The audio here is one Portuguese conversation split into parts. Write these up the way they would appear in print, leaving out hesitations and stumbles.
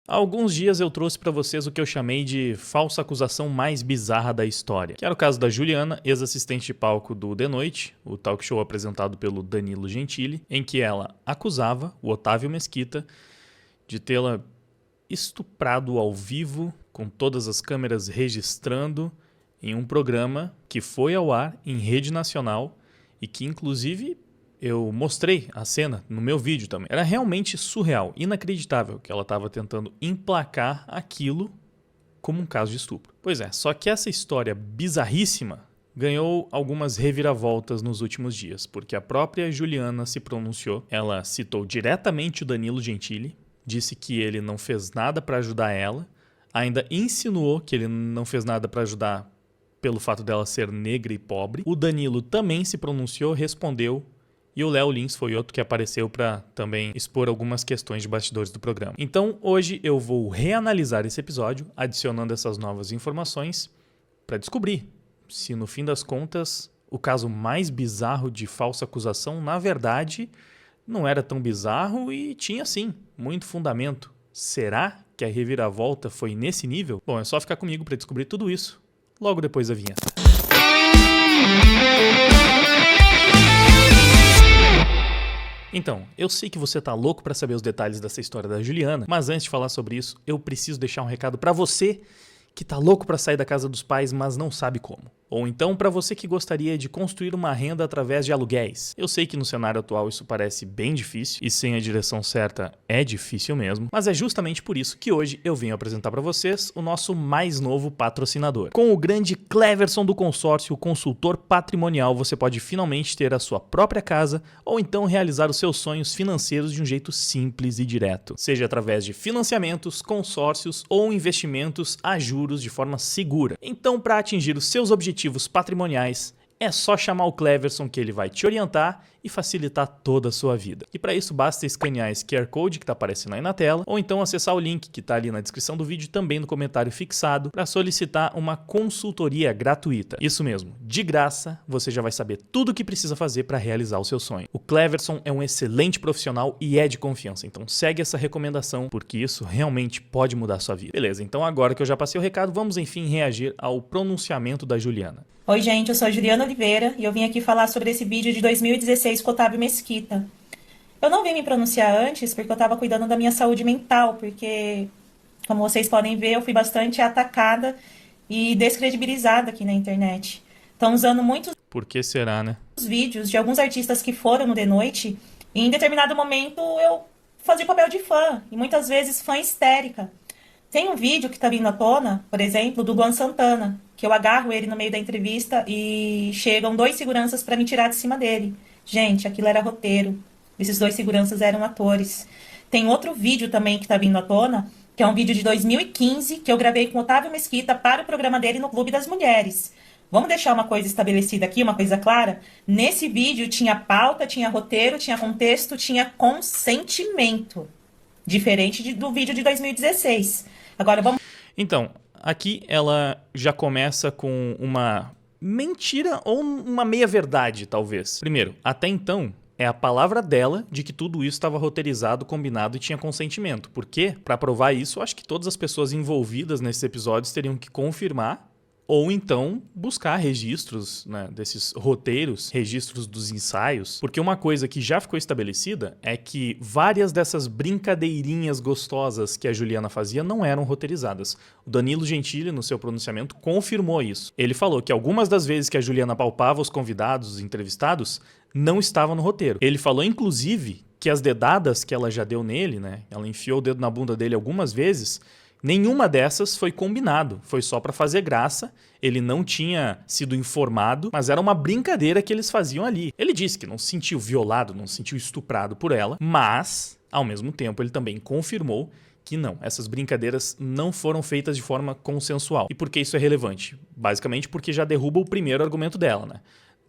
Há alguns dias eu trouxe pra vocês o que eu chamei de falsa acusação mais bizarra da história, que era o caso da Juliana, ex-assistente de palco do The Noite, o talk show apresentado pelo Danilo Gentili, em que ela acusava o Otávio Mesquita de tê-la estuprado ao vivo, com todas as câmeras registrando, em um programa que foi ao ar em rede nacional e que inclusive eu mostrei a cena no meu vídeo também. Era realmente surreal, inacreditável que ela estava tentando emplacar aquilo como um caso de estupro. Pois é, só que essa história bizarríssima ganhou algumas reviravoltas nos últimos dias, porque a própria Juliana se pronunciou. Ela citou diretamente o Danilo Gentili, disse que ele não fez nada para ajudar ela, ainda insinuou que ele não fez nada para ajudar pelo fato dela ser negra e pobre. O Danilo também se pronunciou, respondeu. E o Léo Lins foi outro que apareceu para também expor algumas questões de bastidores do programa. Então hoje eu vou reanalisar esse episódio, adicionando essas novas informações para descobrir se no fim das contas o caso mais bizarro de falsa acusação na verdade não era tão bizarro e tinha sim muito fundamento. Será que a reviravolta foi nesse nível? Bom, é só ficar comigo para descobrir tudo isso logo depois da vinheta. Então, eu sei que você tá louco pra saber os detalhes dessa história da Juliana, mas antes de falar sobre isso, eu preciso deixar um recado pra você que tá louco pra sair da casa dos pais, mas não sabe como. Ou então pra você que gostaria de construir uma renda através de aluguéis. Eu sei que no cenário atual isso parece bem difícil, e sem a direção certa é difícil mesmo, mas é justamente por isso que hoje eu venho apresentar pra vocês o nosso mais novo patrocinador. Com o grande Cleverson do consórcio Consultor Patrimonial, você pode finalmente ter a sua própria casa, ou então realizar os seus sonhos financeiros de um jeito simples e direto. Seja através de financiamentos, consórcios ou investimentos a juros de forma segura. Então, para atingir os seus objetivos patrimoniais, é só chamar o Cleverson que ele vai te orientar e facilitar toda a sua vida. E para isso basta escanear esse QR Code que está aparecendo aí na tela, ou então acessar o link que está ali na descrição do vídeo, também no comentário fixado, para solicitar uma consultoria gratuita. Isso mesmo, de graça, você já vai saber tudo o que precisa fazer para realizar o seu sonho. O Cleverson é um excelente profissional e é de confiança, então segue essa recomendação, porque isso realmente pode mudar a sua vida. Beleza, então agora que eu já passei o recado, vamos enfim reagir ao pronunciamento da Juliana. Oi, gente, eu sou a Juliana Oliveira e eu vim aqui falar sobre esse vídeo de 2016 com o Otávio Mesquita. Eu não vim me pronunciar antes porque eu estava cuidando da minha saúde mental, porque, como vocês podem ver, eu fui bastante atacada e descredibilizada aqui na internet. Estão usando muitos Por que será, né? vídeos de alguns artistas que foram no The Noite e em determinado momento eu fazia o papel de fã, e muitas vezes fã histérica. Tem um vídeo que tá vindo à tona, por exemplo, do Luan Santana, que eu agarro ele no meio da entrevista e chegam 2 seguranças para me tirar de cima dele. Gente, aquilo era roteiro. Esses 2 seguranças eram atores. Tem outro vídeo também que tá vindo à tona, que é um vídeo de 2015, que eu gravei com o Otávio Mesquita para o programa dele no Clube das Mulheres. Vamos deixar uma coisa estabelecida aqui, uma coisa clara? Nesse vídeo tinha pauta, tinha roteiro, tinha contexto, tinha consentimento. Diferente do vídeo de 2016. Agora vamos... Então, aqui ela já começa com uma mentira ou uma meia-verdade, talvez. Primeiro, até então, é a palavra dela de que tudo isso estava roteirizado, combinado e tinha consentimento. Porque, para provar isso, eu acho que todas as pessoas envolvidas nesses episódios teriam que confirmar ou então buscar registros, né, desses roteiros, registros dos ensaios, porque uma coisa que já ficou estabelecida é que várias dessas brincadeirinhas gostosas que a Juliana fazia não eram roteirizadas. O Danilo Gentili, no seu pronunciamento, confirmou isso. Ele falou que algumas das vezes que a Juliana palpava os convidados, os entrevistados, não estavam no roteiro. Ele falou, inclusive, que as dedadas que ela já deu nele, né, ela enfiou o dedo na bunda dele algumas vezes, nenhuma dessas foi combinado, foi só para fazer graça, ele não tinha sido informado, mas era uma brincadeira que eles faziam ali. Ele disse que não se sentiu violado, não se sentiu estuprado por ela, mas, ao mesmo tempo, ele também confirmou que não, essas brincadeiras não foram feitas de forma consensual. E por que isso é relevante? Basicamente porque já derruba o primeiro argumento dela, né?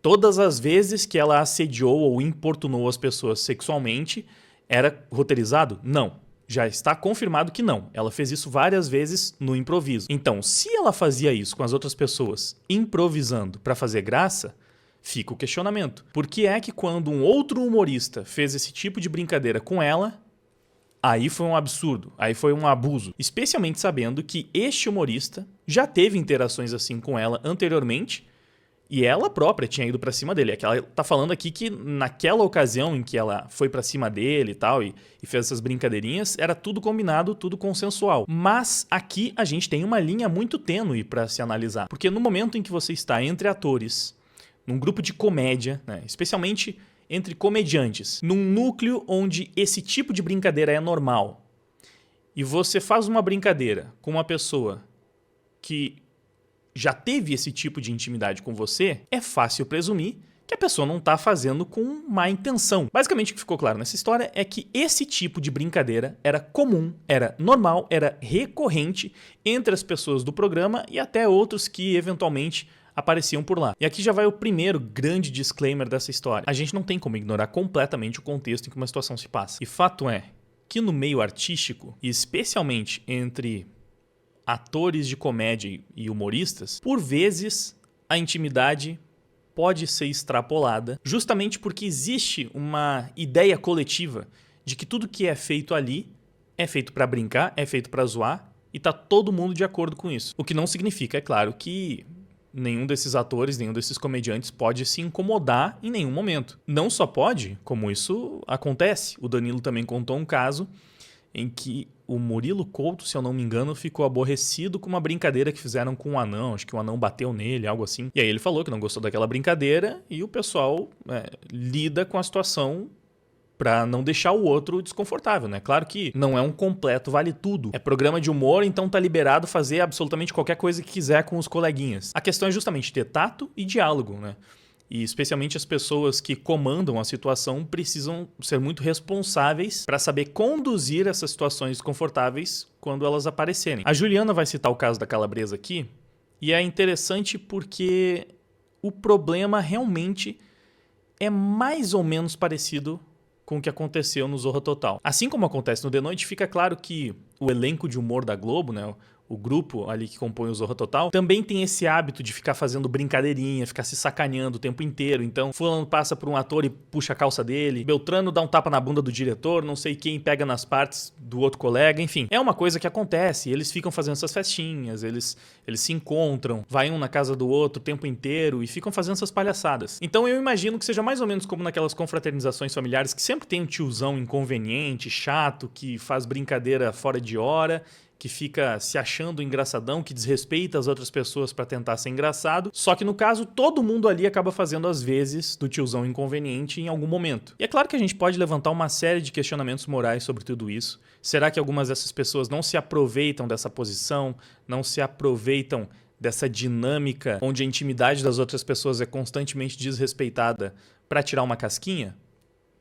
Todas as vezes que ela assediou ou importunou as pessoas sexualmente, era roteirizado? Não. Já está confirmado que não. Ela fez isso várias vezes no improviso. Então, se ela fazia isso com as outras pessoas, improvisando para fazer graça, fica o questionamento. Por que é que quando um outro humorista fez esse tipo de brincadeira com ela, Aí foi um absurdo, aí foi um abuso. Especialmente sabendo que este humorista já teve interações assim com ela anteriormente e ela própria tinha ido pra cima dele. Ela tá falando aqui que naquela ocasião em que ela foi pra cima dele e tal e fez essas brincadeirinhas, era tudo combinado, tudo consensual. Mas aqui a gente tem uma linha muito tênue pra se analisar. Porque no momento em que você está entre atores, num grupo de comédia, né, especialmente entre comediantes, num núcleo onde esse tipo de brincadeira é normal, e você faz uma brincadeira com uma pessoa que já teve esse tipo de intimidade com você, é fácil presumir que a pessoa não está fazendo com má intenção. Basicamente o que ficou claro nessa história é que esse tipo de brincadeira era comum, era normal, era recorrente entre as pessoas do programa e até outros que eventualmente apareciam por lá. E aqui já vai o primeiro grande disclaimer dessa história. A gente não tem como ignorar completamente o contexto em que uma situação se passa. E fato é que no meio artístico, e especialmente entre atores de comédia e humoristas, por vezes a intimidade pode ser extrapolada, justamente porque existe uma ideia coletiva de que tudo que é feito ali é feito para brincar, é feito para zoar, e tá todo mundo de acordo com isso. O que não significa, é claro, que nenhum desses atores, nenhum desses comediantes pode se incomodar em nenhum momento. Não só pode, como isso acontece. O Danilo também contou um caso em que o Murilo Couto, se eu não me engano, ficou aborrecido com uma brincadeira que fizeram com um anão. Acho que o anão bateu nele, algo assim. E aí ele falou que não gostou daquela brincadeira e o pessoal lida com a situação pra não deixar o outro desconfortável, né? Claro que não é um completo vale tudo. É programa de humor, então tá liberado fazer absolutamente qualquer coisa que quiser com os coleguinhas. A questão é justamente ter tato e diálogo, né? E especialmente as pessoas que comandam a situação precisam ser muito responsáveis para saber conduzir essas situações desconfortáveis quando elas aparecerem. A Juliana vai citar o caso da Calabresa aqui, e é interessante porque o problema realmente é mais ou menos parecido com o que aconteceu no Zorra Total. Assim como acontece no The Noite, fica claro que o elenco de humor da Globo, né, o grupo ali que compõe o Zorra Total, também tem esse hábito de ficar fazendo brincadeirinha, ficar se sacaneando o tempo inteiro. Então, fulano passa por um ator e puxa a calça dele, Beltrano dá um tapa na bunda do diretor, não sei quem pega nas partes do outro colega, enfim. É uma coisa que acontece, eles ficam fazendo essas festinhas, eles se encontram, vai um na casa do outro o tempo inteiro e ficam fazendo essas palhaçadas. Então eu imagino que seja mais ou menos como naquelas confraternizações familiares que sempre tem um tiozão inconveniente, chato, que faz brincadeira fora de hora, que fica se achando engraçadão, que desrespeita as outras pessoas pra tentar ser engraçado. Só que no caso, todo mundo ali acaba fazendo as vezes do tiozão inconveniente em algum momento. E é claro que a gente pode levantar uma série de questionamentos morais sobre tudo isso. Será que algumas dessas pessoas não se aproveitam dessa posição, não se aproveitam dessa dinâmica onde a intimidade das outras pessoas é constantemente desrespeitada pra tirar uma casquinha?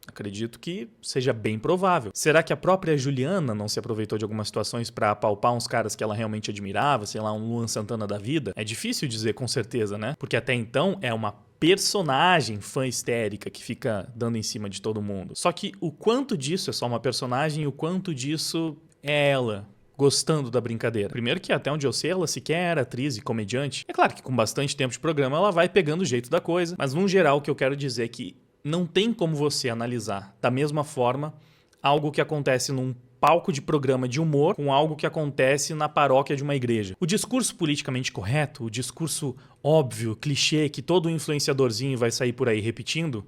Acredito que seja bem provável. Será que a própria Juliana não se aproveitou de algumas situações para apalpar uns caras que ela realmente admirava, sei lá, um Luan Santana da vida? É difícil dizer com certeza, né? Porque até então é uma personagem fã histérica que fica dando em cima de todo mundo. Só que o quanto disso é só uma personagem e o quanto disso é ela gostando da brincadeira. Primeiro que até onde eu sei, ela sequer era atriz e comediante. É claro que com bastante tempo de programa ela vai pegando o jeito da coisa, mas no geral o que eu quero dizer é que não tem como você analisar da mesma forma algo que acontece num palco de programa de humor com algo que acontece na paróquia de uma igreja. O discurso politicamente correto, o discurso óbvio, clichê, que todo influenciadorzinho vai sair por aí repetindo,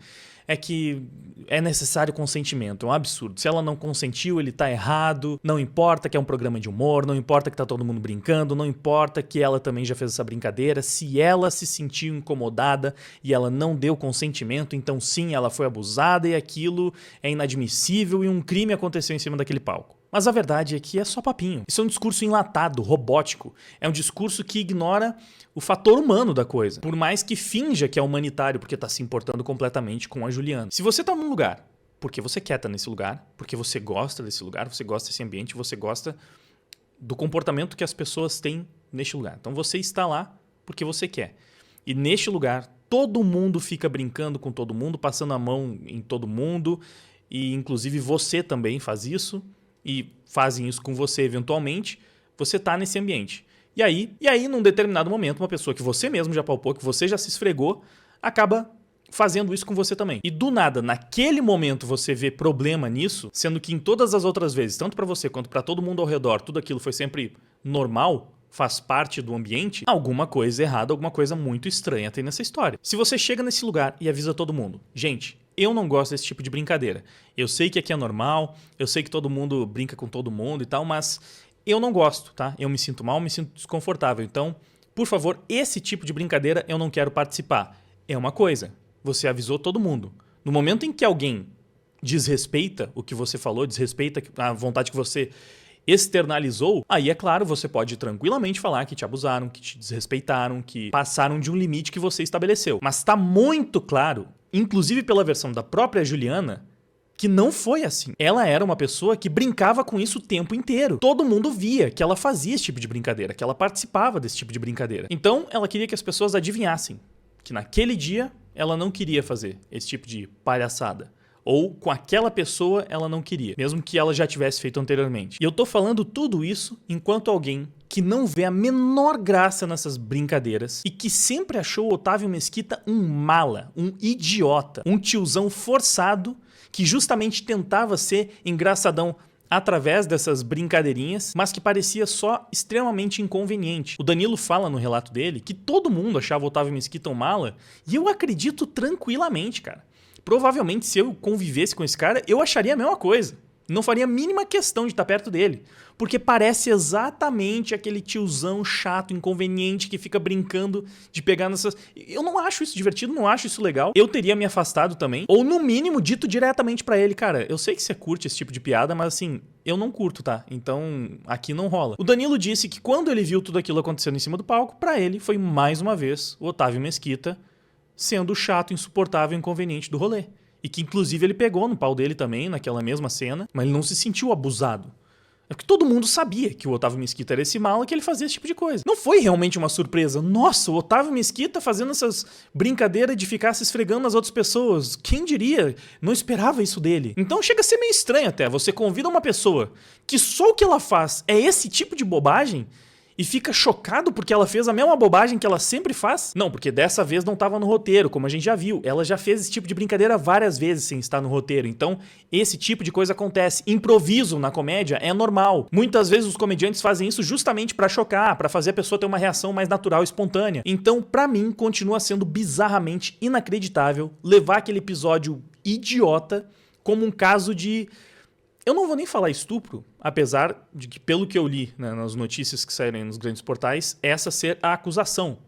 é que é necessário consentimento. É um absurdo. Se ela não consentiu, ele tá errado. Não importa que é um programa de humor, não importa que tá todo mundo brincando, não importa que ela também já fez essa brincadeira. Se ela se sentiu incomodada e ela não deu consentimento, então sim, ela foi abusada e aquilo é inadmissível e um crime aconteceu em cima daquele palco. Mas a verdade é que é só papinho. Isso é um discurso enlatado, robótico. É um discurso que ignora o fator humano da coisa. Por mais que finja que é humanitário, porque tá se importando completamente com a Juliana. Se você tá num lugar, porque você quer estar nesse lugar, porque você gosta desse lugar, você gosta desse ambiente, você gosta do comportamento que as pessoas têm neste lugar. Então você está lá porque você quer. E neste lugar, todo mundo fica brincando com todo mundo, passando a mão em todo mundo, e inclusive você também faz isso, e fazem isso com você eventualmente, você tá nesse ambiente. E aí, num determinado momento, uma pessoa que você mesmo já palpou, que você já se esfregou, acaba fazendo isso com você também. E do nada, naquele momento você vê problema nisso, sendo que em todas as outras vezes, tanto pra você quanto pra todo mundo ao redor, tudo aquilo foi sempre normal, faz parte do ambiente, alguma coisa errada, alguma coisa muito estranha tem nessa história. Se você chega nesse lugar e avisa todo mundo, gente, eu não gosto desse tipo de brincadeira. Eu sei que aqui é normal, eu sei que todo mundo brinca com todo mundo e tal, mas eu não gosto, tá? Eu me sinto mal, me sinto desconfortável. Então, por favor, esse tipo de brincadeira eu não quero participar. É uma coisa, você avisou todo mundo. No momento em que alguém desrespeita o que você falou, desrespeita a vontade que você externalizou, aí é claro, você pode tranquilamente falar que te abusaram, que te desrespeitaram, que passaram de um limite que você estabeleceu. Mas tá muito claro, inclusive pela versão da própria Juliana, que não foi assim. Ela era uma pessoa que brincava com isso o tempo inteiro. Todo mundo via que ela fazia esse tipo de brincadeira, que ela participava desse tipo de brincadeira. Então, ela queria que as pessoas adivinhassem que naquele dia ela não queria fazer esse tipo de palhaçada. Ou com aquela pessoa ela não queria, mesmo que ela já tivesse feito anteriormente. E eu tô falando tudo isso enquanto alguém que não vê a menor graça nessas brincadeiras e que sempre achou o Otávio Mesquita um mala, um idiota, um tiozão forçado que justamente tentava ser engraçadão através dessas brincadeirinhas, mas que parecia só extremamente inconveniente. O Danilo fala no relato dele que todo mundo achava o Otávio Mesquita um mala, e eu acredito tranquilamente, cara. Provavelmente, se eu convivesse com esse cara, eu acharia a mesma coisa. Não faria a mínima questão de estar perto dele. Porque parece exatamente aquele tiozão chato, inconveniente, que fica brincando de pegar nessas... Eu não acho isso divertido, não acho isso legal. Eu teria me afastado também. Ou, no mínimo, dito diretamente pra ele, cara, eu sei que você curte esse tipo de piada, mas assim, eu não curto, tá? Então, aqui não rola. O Danilo disse que quando ele viu tudo aquilo acontecendo em cima do palco, pra ele foi mais uma vez o Otávio Mesquita sendo o chato, insuportável, inconveniente do rolê. E que, inclusive, ele pegou no pau dele também, naquela mesma cena, mas ele não se sentiu abusado. É porque todo mundo sabia que o Otávio Mesquita era esse mala, que ele fazia esse tipo de coisa. Não foi realmente uma surpresa. Nossa, o Otávio Mesquita fazendo essas brincadeiras de ficar se esfregando nas outras pessoas. Quem diria? Não esperava isso dele. Então chega a ser meio estranho até. Você convida uma pessoa que só o que ela faz é esse tipo de bobagem e fica chocado porque ela fez a mesma bobagem que ela sempre faz? Não, porque dessa vez não estava no roteiro, como a gente já viu. Ela já fez esse tipo de brincadeira várias vezes sem estar no roteiro. Então, esse tipo de coisa acontece. Improviso na comédia é normal. Muitas vezes os comediantes fazem isso justamente pra chocar, pra fazer a pessoa ter uma reação mais natural e espontânea. Então, pra mim, continua sendo bizarramente inacreditável levar aquele episódio idiota como um caso de... Eu não vou nem falar estupro, apesar de que, pelo que eu li, né, nas notícias que saíram nos grandes portais, essa ser a acusação.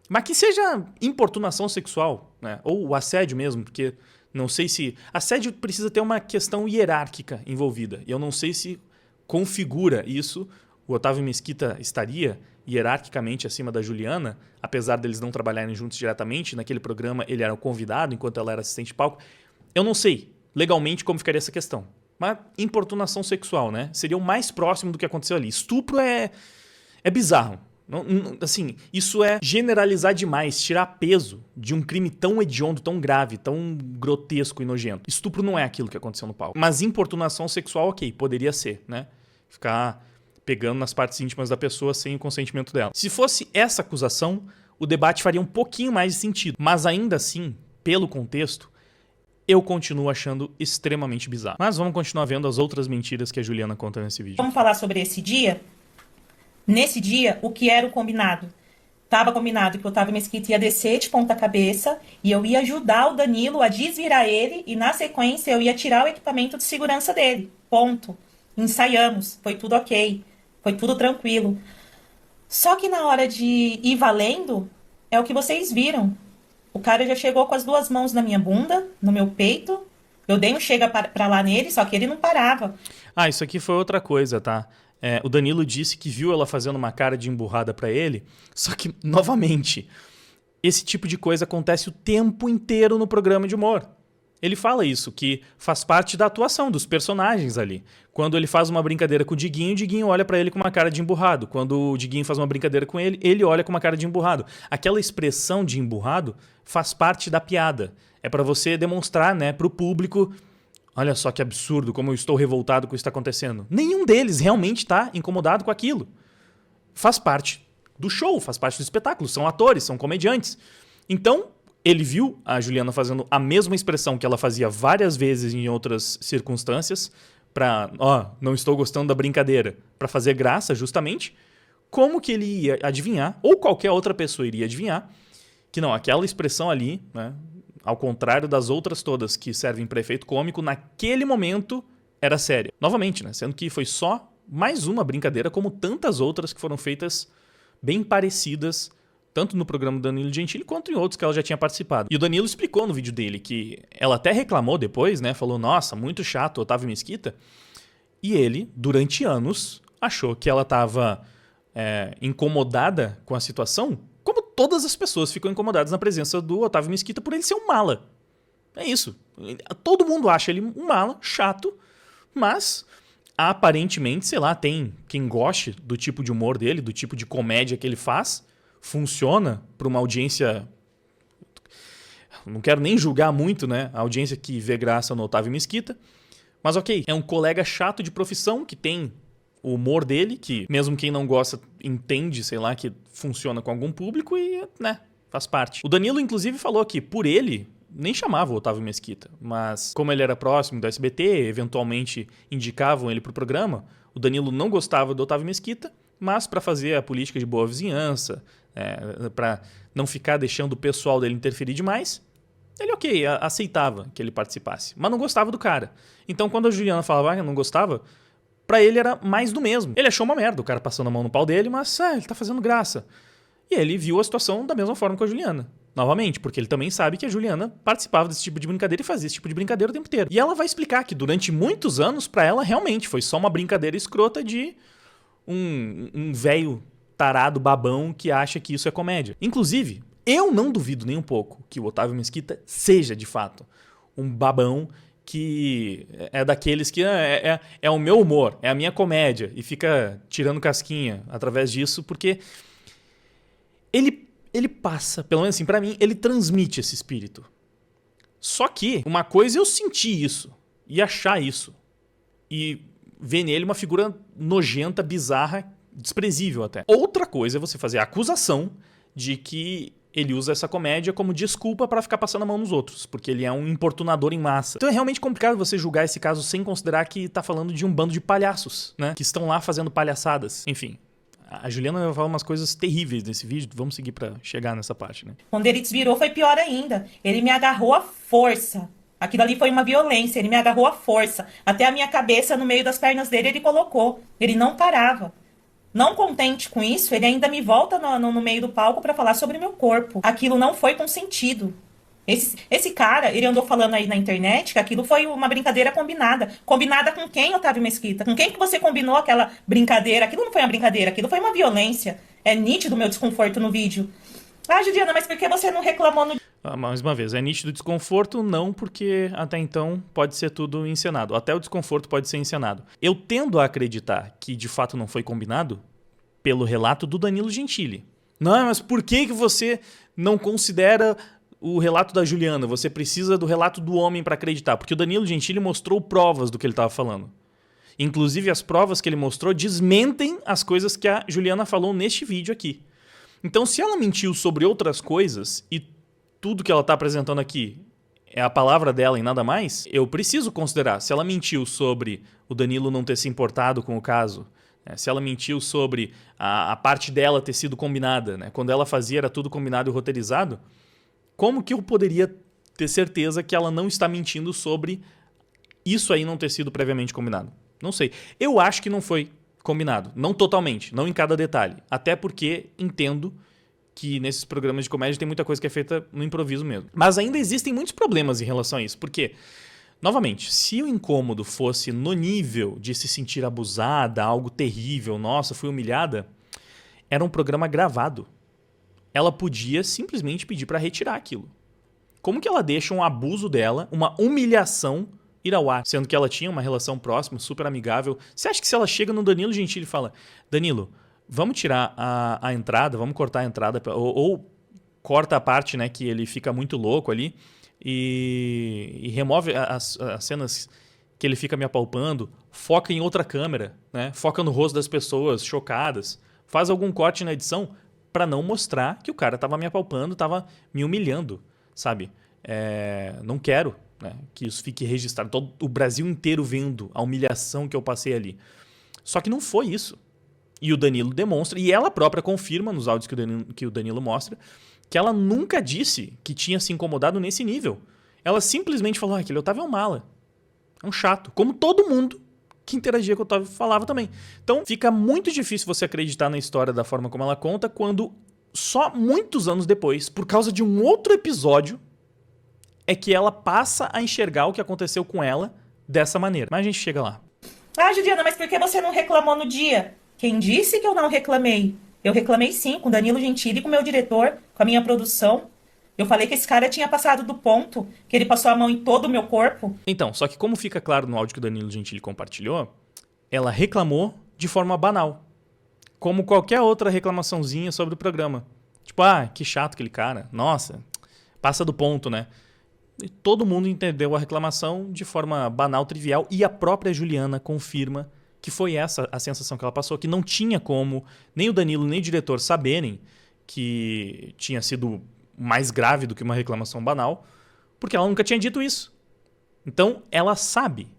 Mas que seja importunação sexual, né, ou assédio mesmo, porque não sei se... Assédio precisa ter uma questão hierárquica envolvida. E eu não sei se configura isso. O Otávio Mesquita estaria hierarquicamente acima da Juliana, apesar deles não trabalharem juntos diretamente. Naquele programa ele era o convidado, enquanto ela era assistente de palco. Eu não sei legalmente como ficaria essa questão. Mas importunação sexual, né? Seria o mais próximo do que aconteceu ali. Estupro é bizarro. Assim, isso é generalizar demais, tirar peso de um crime tão hediondo, tão grave, tão grotesco e nojento. Estupro não é aquilo que aconteceu no palco. Mas importunação sexual, ok, poderia ser, né? Ficar pegando nas partes íntimas da pessoa sem o consentimento dela. Se fosse essa acusação, o debate faria um pouquinho mais de sentido. Mas ainda assim, pelo contexto, eu continuo achando extremamente bizarro. Mas vamos continuar vendo as outras mentiras que a Juliana conta nesse vídeo. Vamos falar sobre esse dia? Nesse dia, o que era o combinado? Tava combinado que o Otávio Mesquita ia descer de ponta cabeça e eu ia ajudar o Danilo a desvirar ele e, na sequência, eu ia tirar o equipamento de segurança dele. Ponto. Ensaiamos. Foi tudo ok. Foi tudo tranquilo. Só que na hora de ir valendo, é o que vocês viram. O cara já chegou com as duas mãos na minha bunda, no meu peito. Eu dei um chega pra lá nele, só que ele não parava. Ah, isso aqui foi outra coisa, tá? O Danilo disse que viu ela fazendo uma cara de emburrada pra ele, só que, novamente, esse tipo de coisa acontece o tempo inteiro no programa de humor. Ele fala isso, que faz parte da atuação dos personagens ali. Quando ele faz uma brincadeira com o Diguinho olha pra ele com uma cara de emburrado. Quando o Diguinho faz uma brincadeira com ele, ele olha com uma cara de emburrado. Aquela expressão de emburrado faz parte da piada. É pra você demonstrar, né, pro público, olha só que absurdo, como eu estou revoltado com isso que está acontecendo. Nenhum deles realmente está incomodado com aquilo. Faz parte do show, faz parte do espetáculo. São atores, são comediantes. Então, Ele viu a Juliana fazendo a mesma expressão que ela fazia várias vezes em outras circunstâncias, pra, não estou gostando da brincadeira, pra fazer graça, justamente. Como que ele ia adivinhar, ou qualquer outra pessoa iria adivinhar, que não, aquela expressão ali, né, ao contrário das outras todas que servem para efeito cômico, naquele momento era séria. Novamente, né, sendo que foi só mais uma brincadeira, como tantas outras que foram feitas bem parecidas, tanto no programa do Danilo Gentili quanto em outros que ela já tinha participado. E o Danilo explicou no vídeo dele que ela até reclamou depois, né, falou, nossa, muito chato, Otávio Mesquita. E ele, durante anos, achou que ela estava incomodada com a situação, como todas as pessoas ficam incomodadas na presença do Otávio Mesquita por ele ser um mala. É isso. Todo mundo acha ele um mala, chato, mas aparentemente, sei lá, tem quem goste do tipo de humor dele, do tipo de comédia que ele faz, funciona para uma audiência... Não quero nem julgar muito, né, a audiência que vê graça no Otávio Mesquita, mas ok, é um colega chato de profissão que tem o humor dele, que mesmo quem não gosta entende, sei lá, que funciona com algum público e, né, faz parte. O Danilo, inclusive, falou que por ele nem chamava o Otávio Mesquita, mas como ele era próximo do SBT, eventualmente indicavam ele pro programa, o Danilo não gostava do Otávio Mesquita, mas para fazer a política de boa vizinhança, para não ficar deixando o pessoal dele interferir demais, ele, ok, aceitava que ele participasse, mas não gostava do cara. Então, quando a Juliana falava que não gostava, pra ele era mais do mesmo. Ele achou uma merda, o cara passando a mão no pau dele, mas ele tá fazendo graça. E ele viu a situação da mesma forma com a Juliana. Novamente, porque ele também sabe que a Juliana participava desse tipo de brincadeira e fazia esse tipo de brincadeira o tempo inteiro. E ela vai explicar que durante muitos anos, pra ela, realmente foi só uma brincadeira escrota de um velho tarado babão que acha que isso é comédia. Inclusive, eu não duvido nem um pouco que o Otávio Mesquita seja, de fato, um babão que é daqueles que é o meu humor, é a minha comédia, e fica tirando casquinha através disso, porque ele passa, pelo menos assim, pra mim, ele transmite esse espírito. Só que uma coisa é eu sentir isso, e achar isso, e ver nele uma figura nojenta, bizarra, desprezível até. Outra coisa é você fazer a acusação de que ele usa essa comédia como desculpa para ficar passando a mão nos outros, porque ele é um importunador em massa. Então é realmente complicado você julgar esse caso sem considerar que tá falando de um bando de palhaços, né? Que estão lá fazendo palhaçadas. Enfim, a Juliana vai falar umas coisas terríveis nesse vídeo, vamos seguir para chegar nessa parte, né? Quando ele desvirou foi pior ainda. Ele me agarrou à força. Aquilo ali foi uma violência, ele me agarrou à força. Até a minha cabeça no meio das pernas dele ele colocou. Ele não parava. Não contente com isso, ele ainda me volta no meio do palco para falar sobre meu corpo. Aquilo não foi consentido. Esse cara, ele andou falando aí na internet que aquilo foi uma brincadeira combinada. Combinada com quem, Otávio Mesquita? Com quem que você combinou aquela brincadeira? Aquilo não foi uma brincadeira, aquilo foi uma violência. É nítido o meu desconforto no vídeo. Ah, Juliana, mas por que você não reclamou no... Mais uma vez, é nítido desconforto? Não, porque até então pode ser tudo encenado. Até o desconforto pode ser encenado. Eu tendo a acreditar que de fato não foi combinado pelo relato do Danilo Gentili. Não, mas por que você não considera o relato da Juliana? Você precisa do relato do homem para acreditar. Porque o Danilo Gentili mostrou provas do que ele estava falando. Inclusive, as provas que ele mostrou desmentem as coisas que a Juliana falou neste vídeo aqui. Então, se ela mentiu sobre outras coisas e tudo que ela está apresentando aqui é a palavra dela e nada mais, eu preciso considerar. Se ela mentiu sobre o Danilo não ter se importado com o caso, né? Se ela mentiu sobre a parte dela ter sido combinada, né? Quando ela fazia era tudo combinado e roteirizado, como que eu poderia ter certeza que ela não está mentindo sobre isso aí não ter sido previamente combinado? Não sei. Eu acho que não foi combinado. Não totalmente, não em cada detalhe. Até porque entendo que nesses programas de comédia tem muita coisa que é feita no improviso mesmo. Mas ainda existem muitos problemas em relação a isso. Porque, novamente, se o incômodo fosse no nível de se sentir abusada, algo terrível, nossa, fui humilhada, era um programa gravado. Ela podia simplesmente pedir para retirar aquilo. Como que ela deixa um abuso dela, uma humilhação, ir ao ar? Sendo que ela tinha uma relação próxima, super amigável. Você acha que se ela chega no Danilo Gentili e fala, Danilo, vamos tirar a entrada, vamos cortar a entrada, ou corta a parte, né, que ele fica muito louco ali e remove as cenas que ele fica me apalpando, foca em outra câmera, né, foca no rosto das pessoas chocadas, faz algum corte na edição para não mostrar que o cara estava me apalpando, estava me humilhando. sabe? Não quero, né, que isso fique registrado. Todo o Brasil inteiro vendo a humilhação que eu passei ali. Só que não foi isso. E o Danilo demonstra, e ela própria confirma nos áudios que o Danilo mostra, que ela nunca disse que tinha se incomodado nesse nível. Ela simplesmente falou, aquele Otávio é um mala. É um chato. Como todo mundo que interagia com o Otávio falava também. Então fica muito difícil você acreditar na história da forma como ela conta, quando só muitos anos depois, por causa de um outro episódio, é que ela passa a enxergar o que aconteceu com ela dessa maneira. Mas a gente chega lá. Ah, Juliana, mas por que você não reclamou no dia? Quem disse que eu não reclamei? Eu reclamei sim, com Danilo Gentili, com o meu diretor, com a minha produção. Eu falei que esse cara tinha passado do ponto, que ele passou a mão em todo o meu corpo. Então, só que como fica claro no áudio que o Danilo Gentili compartilhou, ela reclamou de forma banal. Como qualquer outra reclamaçãozinha sobre o programa. Tipo, que chato aquele cara. Nossa, passa do ponto, né? E todo mundo entendeu a reclamação de forma banal, trivial. E a própria Juliana confirma que foi essa a sensação que ela passou. Que não tinha como nem o Danilo, nem o diretor saberem que tinha sido mais grave do que uma reclamação banal, porque ela nunca tinha dito isso. Então, ela sabe.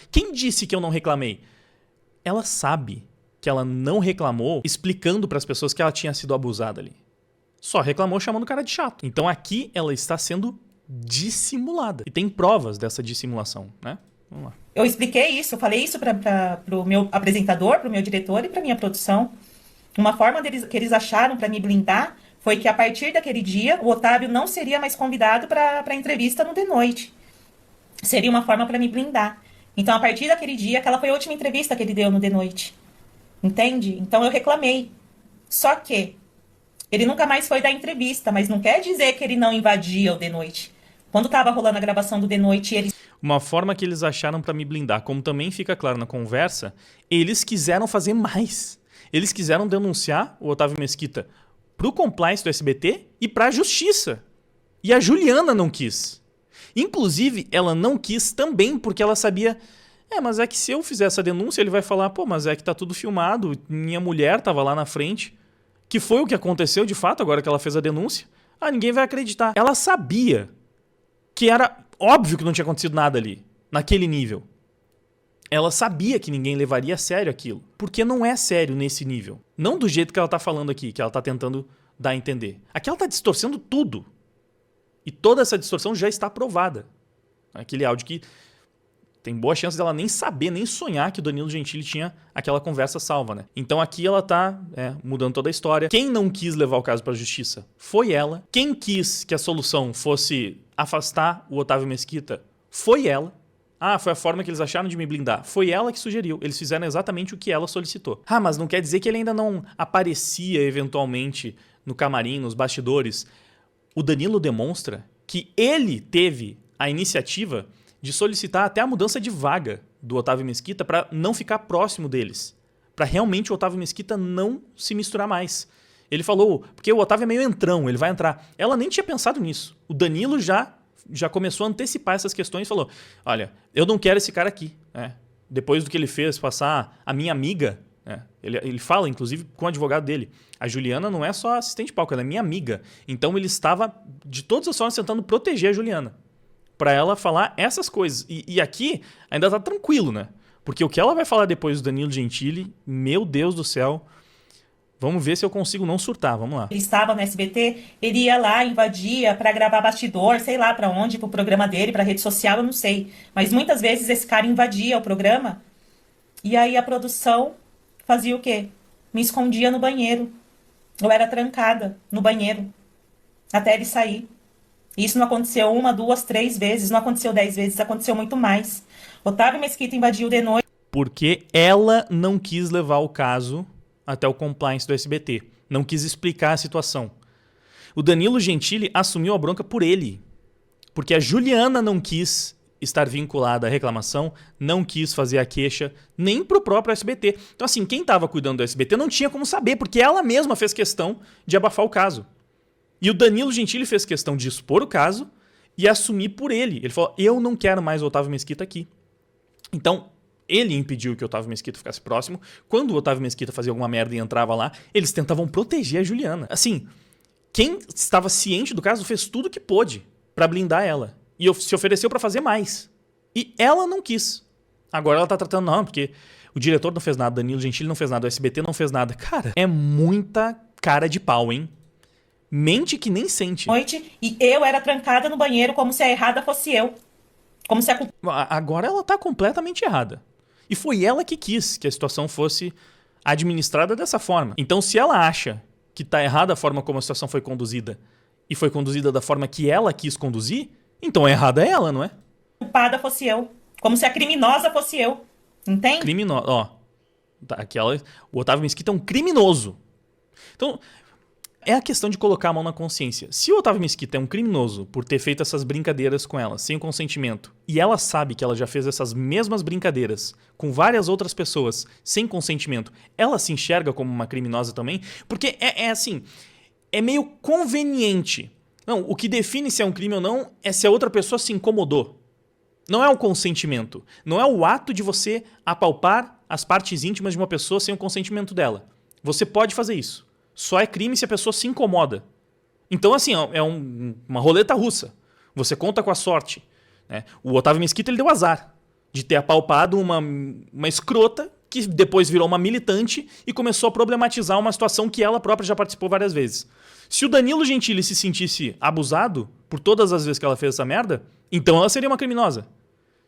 Quem disse que eu não reclamei? Ela sabe que ela não reclamou explicando para as pessoas que ela tinha sido abusada ali. Só reclamou chamando o cara de chato. Então, aqui ela está sendo dissimulada. E tem provas dessa dissimulação, né? Vamos lá. Eu expliquei isso, eu falei isso para o meu apresentador, para o meu diretor e para minha produção. Uma forma que eles acharam para me blindar foi que a partir daquele dia o Otávio não seria mais convidado para a entrevista no The Noite. Seria uma forma para me blindar. Então, a partir daquele dia, aquela foi a última entrevista que ele deu no The Noite. Entende? Então, eu reclamei. Só que ele nunca mais foi dar entrevista, mas não quer dizer que ele não invadia o The Noite. Quando estava rolando a gravação do The Noite, eles... Uma forma que eles acharam para me blindar, como também fica claro na conversa, eles quiseram fazer mais. Eles quiseram denunciar o Otávio Mesquita pro compliance do SBT e pra justiça. E a Juliana não quis. Inclusive, ela não quis também porque ela sabia... mas é que se eu fizer essa denúncia, ele vai falar, mas é que tá tudo filmado, minha mulher tava lá na frente, que foi o que aconteceu de fato agora que ela fez a denúncia. Ninguém vai acreditar. Ela sabia que era óbvio que não tinha acontecido nada ali, naquele nível. Ela sabia que ninguém levaria a sério aquilo, porque não é sério nesse nível. Não do jeito que ela tá falando aqui, que ela tá tentando dar a entender. Aqui ela tá distorcendo tudo. E toda essa distorção já está provada. Aquele áudio que tem boa chance dela nem saber, nem sonhar que o Danilo Gentili tinha aquela conversa salva, né? Então aqui ela tá mudando toda a história. Quem não quis levar o caso para a justiça foi ela. Quem quis que a solução fosse afastar o Otávio Mesquita foi ela. Foi a forma que eles acharam de me blindar. Foi ela que sugeriu. Eles fizeram exatamente o que ela solicitou. Mas não quer dizer que ele ainda não aparecia eventualmente no camarim, nos bastidores. O Danilo demonstra que ele teve a iniciativa de solicitar até a mudança de vaga do Otávio Mesquita para não ficar próximo deles. Para realmente o Otávio Mesquita não se misturar mais. Ele falou, porque o Otávio é meio entrão, ele vai entrar. Ela nem tinha pensado nisso. O Danilo já começou a antecipar essas questões e falou, olha, eu não quero esse cara aqui. Depois do que ele fez passar a minha amiga, ele fala, inclusive, com o advogado dele, a Juliana não é só assistente de palco, ela é minha amiga. Então ele estava, de todas as formas, tentando proteger a Juliana. Pra ela falar essas coisas. E aqui ainda tá tranquilo, né? Porque o que ela vai falar depois do Danilo Gentili, meu Deus do céu, vamos ver se eu consigo não surtar, vamos lá. Ele estava no SBT, ele ia lá, invadia pra gravar bastidor, sei lá pra onde, pro programa dele, pra rede social, eu não sei. Mas muitas vezes esse cara invadia o programa e aí a produção fazia o quê? Me escondia no banheiro. Eu era trancada no banheiro até ele sair. Isso não aconteceu 1, 2, 3 vezes, não aconteceu 10 vezes, aconteceu muito mais. Otávio Mesquita invadiu de noite. Porque ela não quis levar o caso até o compliance do SBT. Não quis explicar a situação. O Danilo Gentili assumiu a bronca por ele. Porque a Juliana não quis estar vinculada à reclamação, não quis fazer a queixa, nem pro próprio SBT. Então assim, quem estava cuidando do SBT não tinha como saber, porque ela mesma fez questão de abafar o caso. E o Danilo Gentili fez questão de expor o caso e assumir por ele. Ele falou, eu não quero mais o Otávio Mesquita aqui. Então, ele impediu que o Otávio Mesquita ficasse próximo. Quando o Otávio Mesquita fazia alguma merda e entrava lá, eles tentavam proteger a Juliana. Assim, quem estava ciente do caso fez tudo que pôde pra blindar ela. E se ofereceu pra fazer mais. E ela não quis. Agora ela tá tratando, não, porque o diretor não fez nada, Danilo Gentili não fez nada, o SBT não fez nada. Cara, é muita cara de pau, hein? Mente que nem sente. Noite, e eu era trancada no banheiro como se a errada fosse eu. Como se a culpa... Agora ela tá completamente errada. E foi ela que quis que a situação fosse administrada dessa forma. Então, se ela acha que tá errada a forma como a situação foi conduzida e foi conduzida da forma que ela quis conduzir, então errada é ela, não é? culpada fosse eu. Como se a criminosa fosse eu. Entende? Criminosa. Ó, o Otávio Mesquita é um criminoso. Então, é a questão de colocar a mão na consciência. Se o Otávio Mesquita é um criminoso por ter feito essas brincadeiras com ela, sem o consentimento, e ela sabe que ela já fez essas mesmas brincadeiras com várias outras pessoas, sem consentimento, ela se enxerga como uma criminosa também? Porque é assim, é meio conveniente. Não, o que define se é um crime ou não é se a outra pessoa se incomodou. Não é o consentimento. Não é o ato de você apalpar as partes íntimas de uma pessoa sem o consentimento dela. Você pode fazer isso. Só é crime se a pessoa se incomoda. Então, assim, é uma roleta russa. Você conta com a sorte. Né? O Otávio Mesquita ele deu azar de ter apalpado uma escrota que depois virou uma militante e começou a problematizar uma situação que ela própria já participou várias vezes. Se o Danilo Gentili se sentisse abusado por todas as vezes que ela fez essa merda, então ela seria uma criminosa.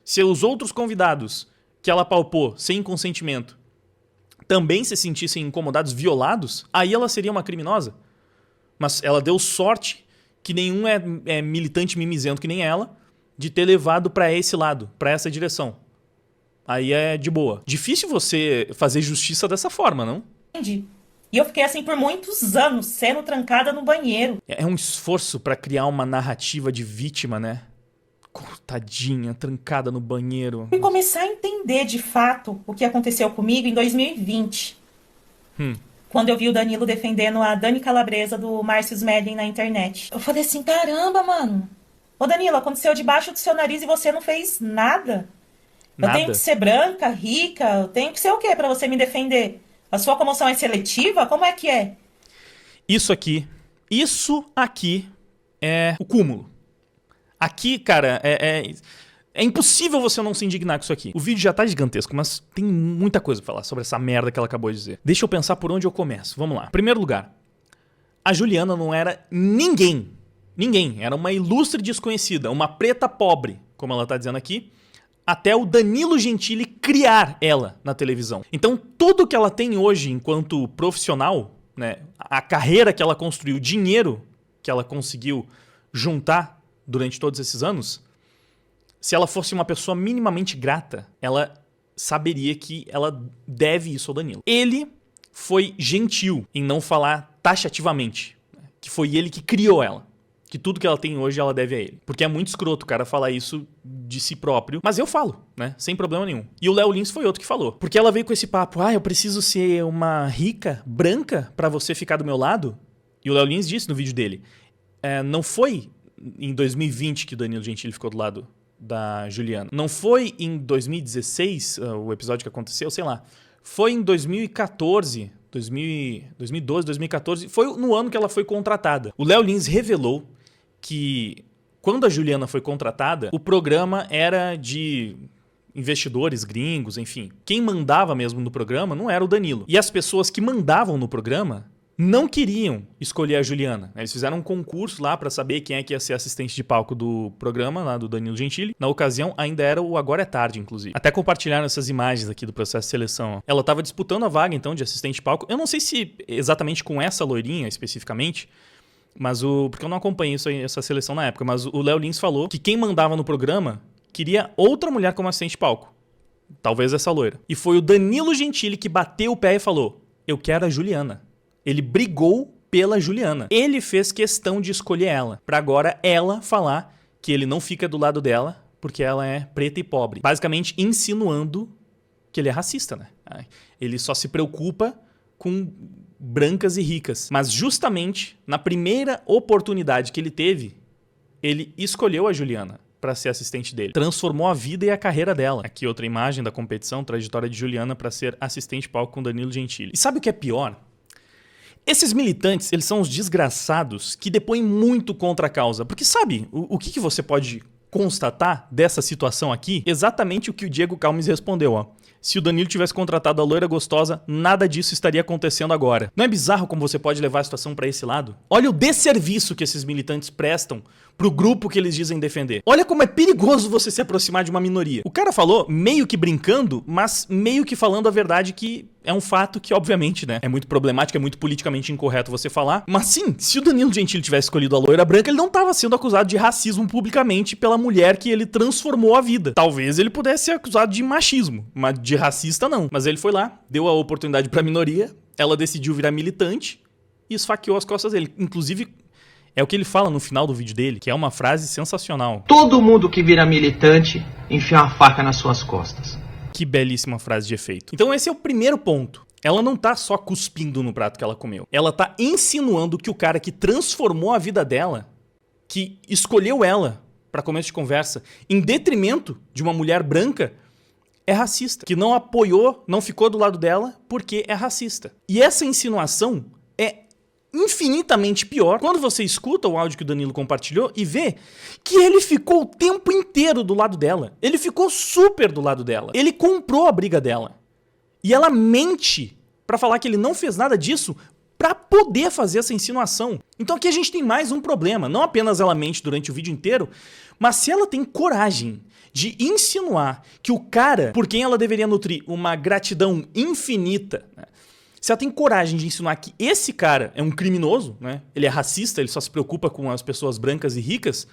Se os outros convidados que ela apalpou sem consentimento também se sentissem incomodados, violados, aí ela seria uma criminosa. Mas ela deu sorte que nenhum é militante mimizento que nem ela de ter levado pra esse lado, pra essa direção. Aí é de boa. Difícil você fazer justiça dessa forma, não? Entendi. E eu fiquei assim por muitos anos, sendo trancada no banheiro. É um esforço pra criar uma narrativa de vítima, né? Tadinha, trancada no banheiro. E começar a entender de fato o que aconteceu comigo em 2020. Quando eu vi o Danilo defendendo a Dani Calabresa do Márcio Smelling na internet. Eu falei assim, caramba, mano. Ô Danilo, aconteceu debaixo do seu nariz e você não fez nada. Eu tenho que ser branca, rica, eu tenho que ser o quê pra você me defender? A sua comoção é seletiva? Como é que é? Isso aqui é o cúmulo. Aqui, cara, é impossível você não se indignar com isso aqui. O vídeo já tá gigantesco, mas tem muita coisa pra falar sobre essa merda que ela acabou de dizer. Deixa eu pensar por onde eu começo. Vamos lá. Primeiro lugar, a Juliana não era ninguém. Ninguém. Era uma ilustre desconhecida, uma preta pobre, como ela tá dizendo aqui, até o Danilo Gentili criar ela na televisão. Então, tudo que ela tem hoje enquanto profissional, né, a carreira que ela construiu, o dinheiro que ela conseguiu juntar durante todos esses anos, se ela fosse uma pessoa minimamente grata, ela saberia que ela deve isso ao Danilo. Ele foi gentil em não falar taxativamente, que foi ele que criou ela. Que tudo que ela tem hoje ela deve a ele. Porque é muito escroto o cara falar isso de si próprio. Mas eu falo, né? Sem problema nenhum. E o Léo Lins foi outro que falou. Porque ela veio com esse papo, eu preciso ser uma rica, branca, pra você ficar do meu lado. E o Léo Lins disse no vídeo dele, não foi em 2020 que o Danilo Gentili ficou do lado da Juliana. Não foi em 2016, o episódio que aconteceu, sei lá. Foi em 2014, 2012, 2014. Foi no ano que ela foi contratada. O Léo Lins revelou que quando a Juliana foi contratada, o programa era de investidores gringos, enfim. Quem mandava mesmo no programa não era o Danilo. E as pessoas que mandavam no programa não queriam escolher a Juliana. Eles fizeram um concurso lá pra saber quem é que ia ser assistente de palco do programa, lá do Danilo Gentili. Na ocasião, ainda era o Agora é Tarde, inclusive. Até compartilharam essas imagens aqui do processo de seleção. Ela tava disputando a vaga, então, de assistente de palco. Eu não sei se exatamente com essa loirinha, especificamente, mas porque eu não acompanhei essa seleção na época, mas o Léo Lins falou que quem mandava no programa queria outra mulher como assistente de palco. Talvez essa loira. E foi o Danilo Gentili que bateu o pé e falou, eu quero a Juliana. Ele brigou pela Juliana. Ele fez questão de escolher ela, pra agora ela falar que ele não fica do lado dela porque ela é preta e pobre. Basicamente insinuando que ele é racista, né? Ele só se preocupa com brancas e ricas. Mas justamente na primeira oportunidade que ele teve, ele escolheu a Juliana para ser assistente dele. Transformou a vida e a carreira dela. Aqui outra imagem da competição, trajetória de Juliana para ser assistente de palco com Danilo Gentili. E sabe o que é pior? Esses militantes, eles são os desgraçados que depõem muito contra a causa. Porque sabe, o que você pode constatar dessa situação aqui? Exatamente o que o Diego Calmes respondeu, ó. Se o Danilo tivesse contratado a loira gostosa, nada disso estaria acontecendo agora. Não é bizarro como você pode levar a situação pra esse lado? Olha o desserviço que esses militantes prestam pro grupo que eles dizem defender. Olha como é perigoso você se aproximar de uma minoria. O cara falou meio que brincando, mas meio que falando a verdade, que é um fato que, obviamente, né, é muito problemático, é muito politicamente incorreto você falar. Mas sim, se o Danilo Gentili tivesse escolhido a loira branca, ele não tava sendo acusado de racismo publicamente pela mulher que ele transformou a vida. Talvez ele pudesse ser acusado de machismo, mas de racista não. Mas ele foi lá, deu a oportunidade pra minoria, ela decidiu virar militante e esfaqueou as costas dele. Inclusive, é o que ele fala no final do vídeo dele, que é uma frase sensacional. Todo mundo que vira militante enfia uma faca nas suas costas. Que belíssima frase de efeito. Então esse é o primeiro ponto. Ela não tá só cuspindo no prato que ela comeu. Ela tá insinuando que o cara que transformou a vida dela, que escolheu ela pra começo de conversa, em detrimento de uma mulher branca, é racista. Que não apoiou, não ficou do lado dela porque é racista. E essa insinuação é infinitamente pior quando você escuta o áudio que o Danilo compartilhou e vê que ele ficou o tempo inteiro do lado dela. Ele ficou super do lado dela. Ele comprou a briga dela. E ela mente pra falar que ele não fez nada disso pra poder fazer essa insinuação. Então aqui a gente tem mais um problema. Não apenas ela mente durante o vídeo inteiro, mas se ela tem coragem de insinuar que o cara por quem ela deveria nutrir uma gratidão infinita, né, se ela tem coragem de insinuar que esse cara é um criminoso, né? Ele é racista, ele só se preocupa com as pessoas brancas e ricas,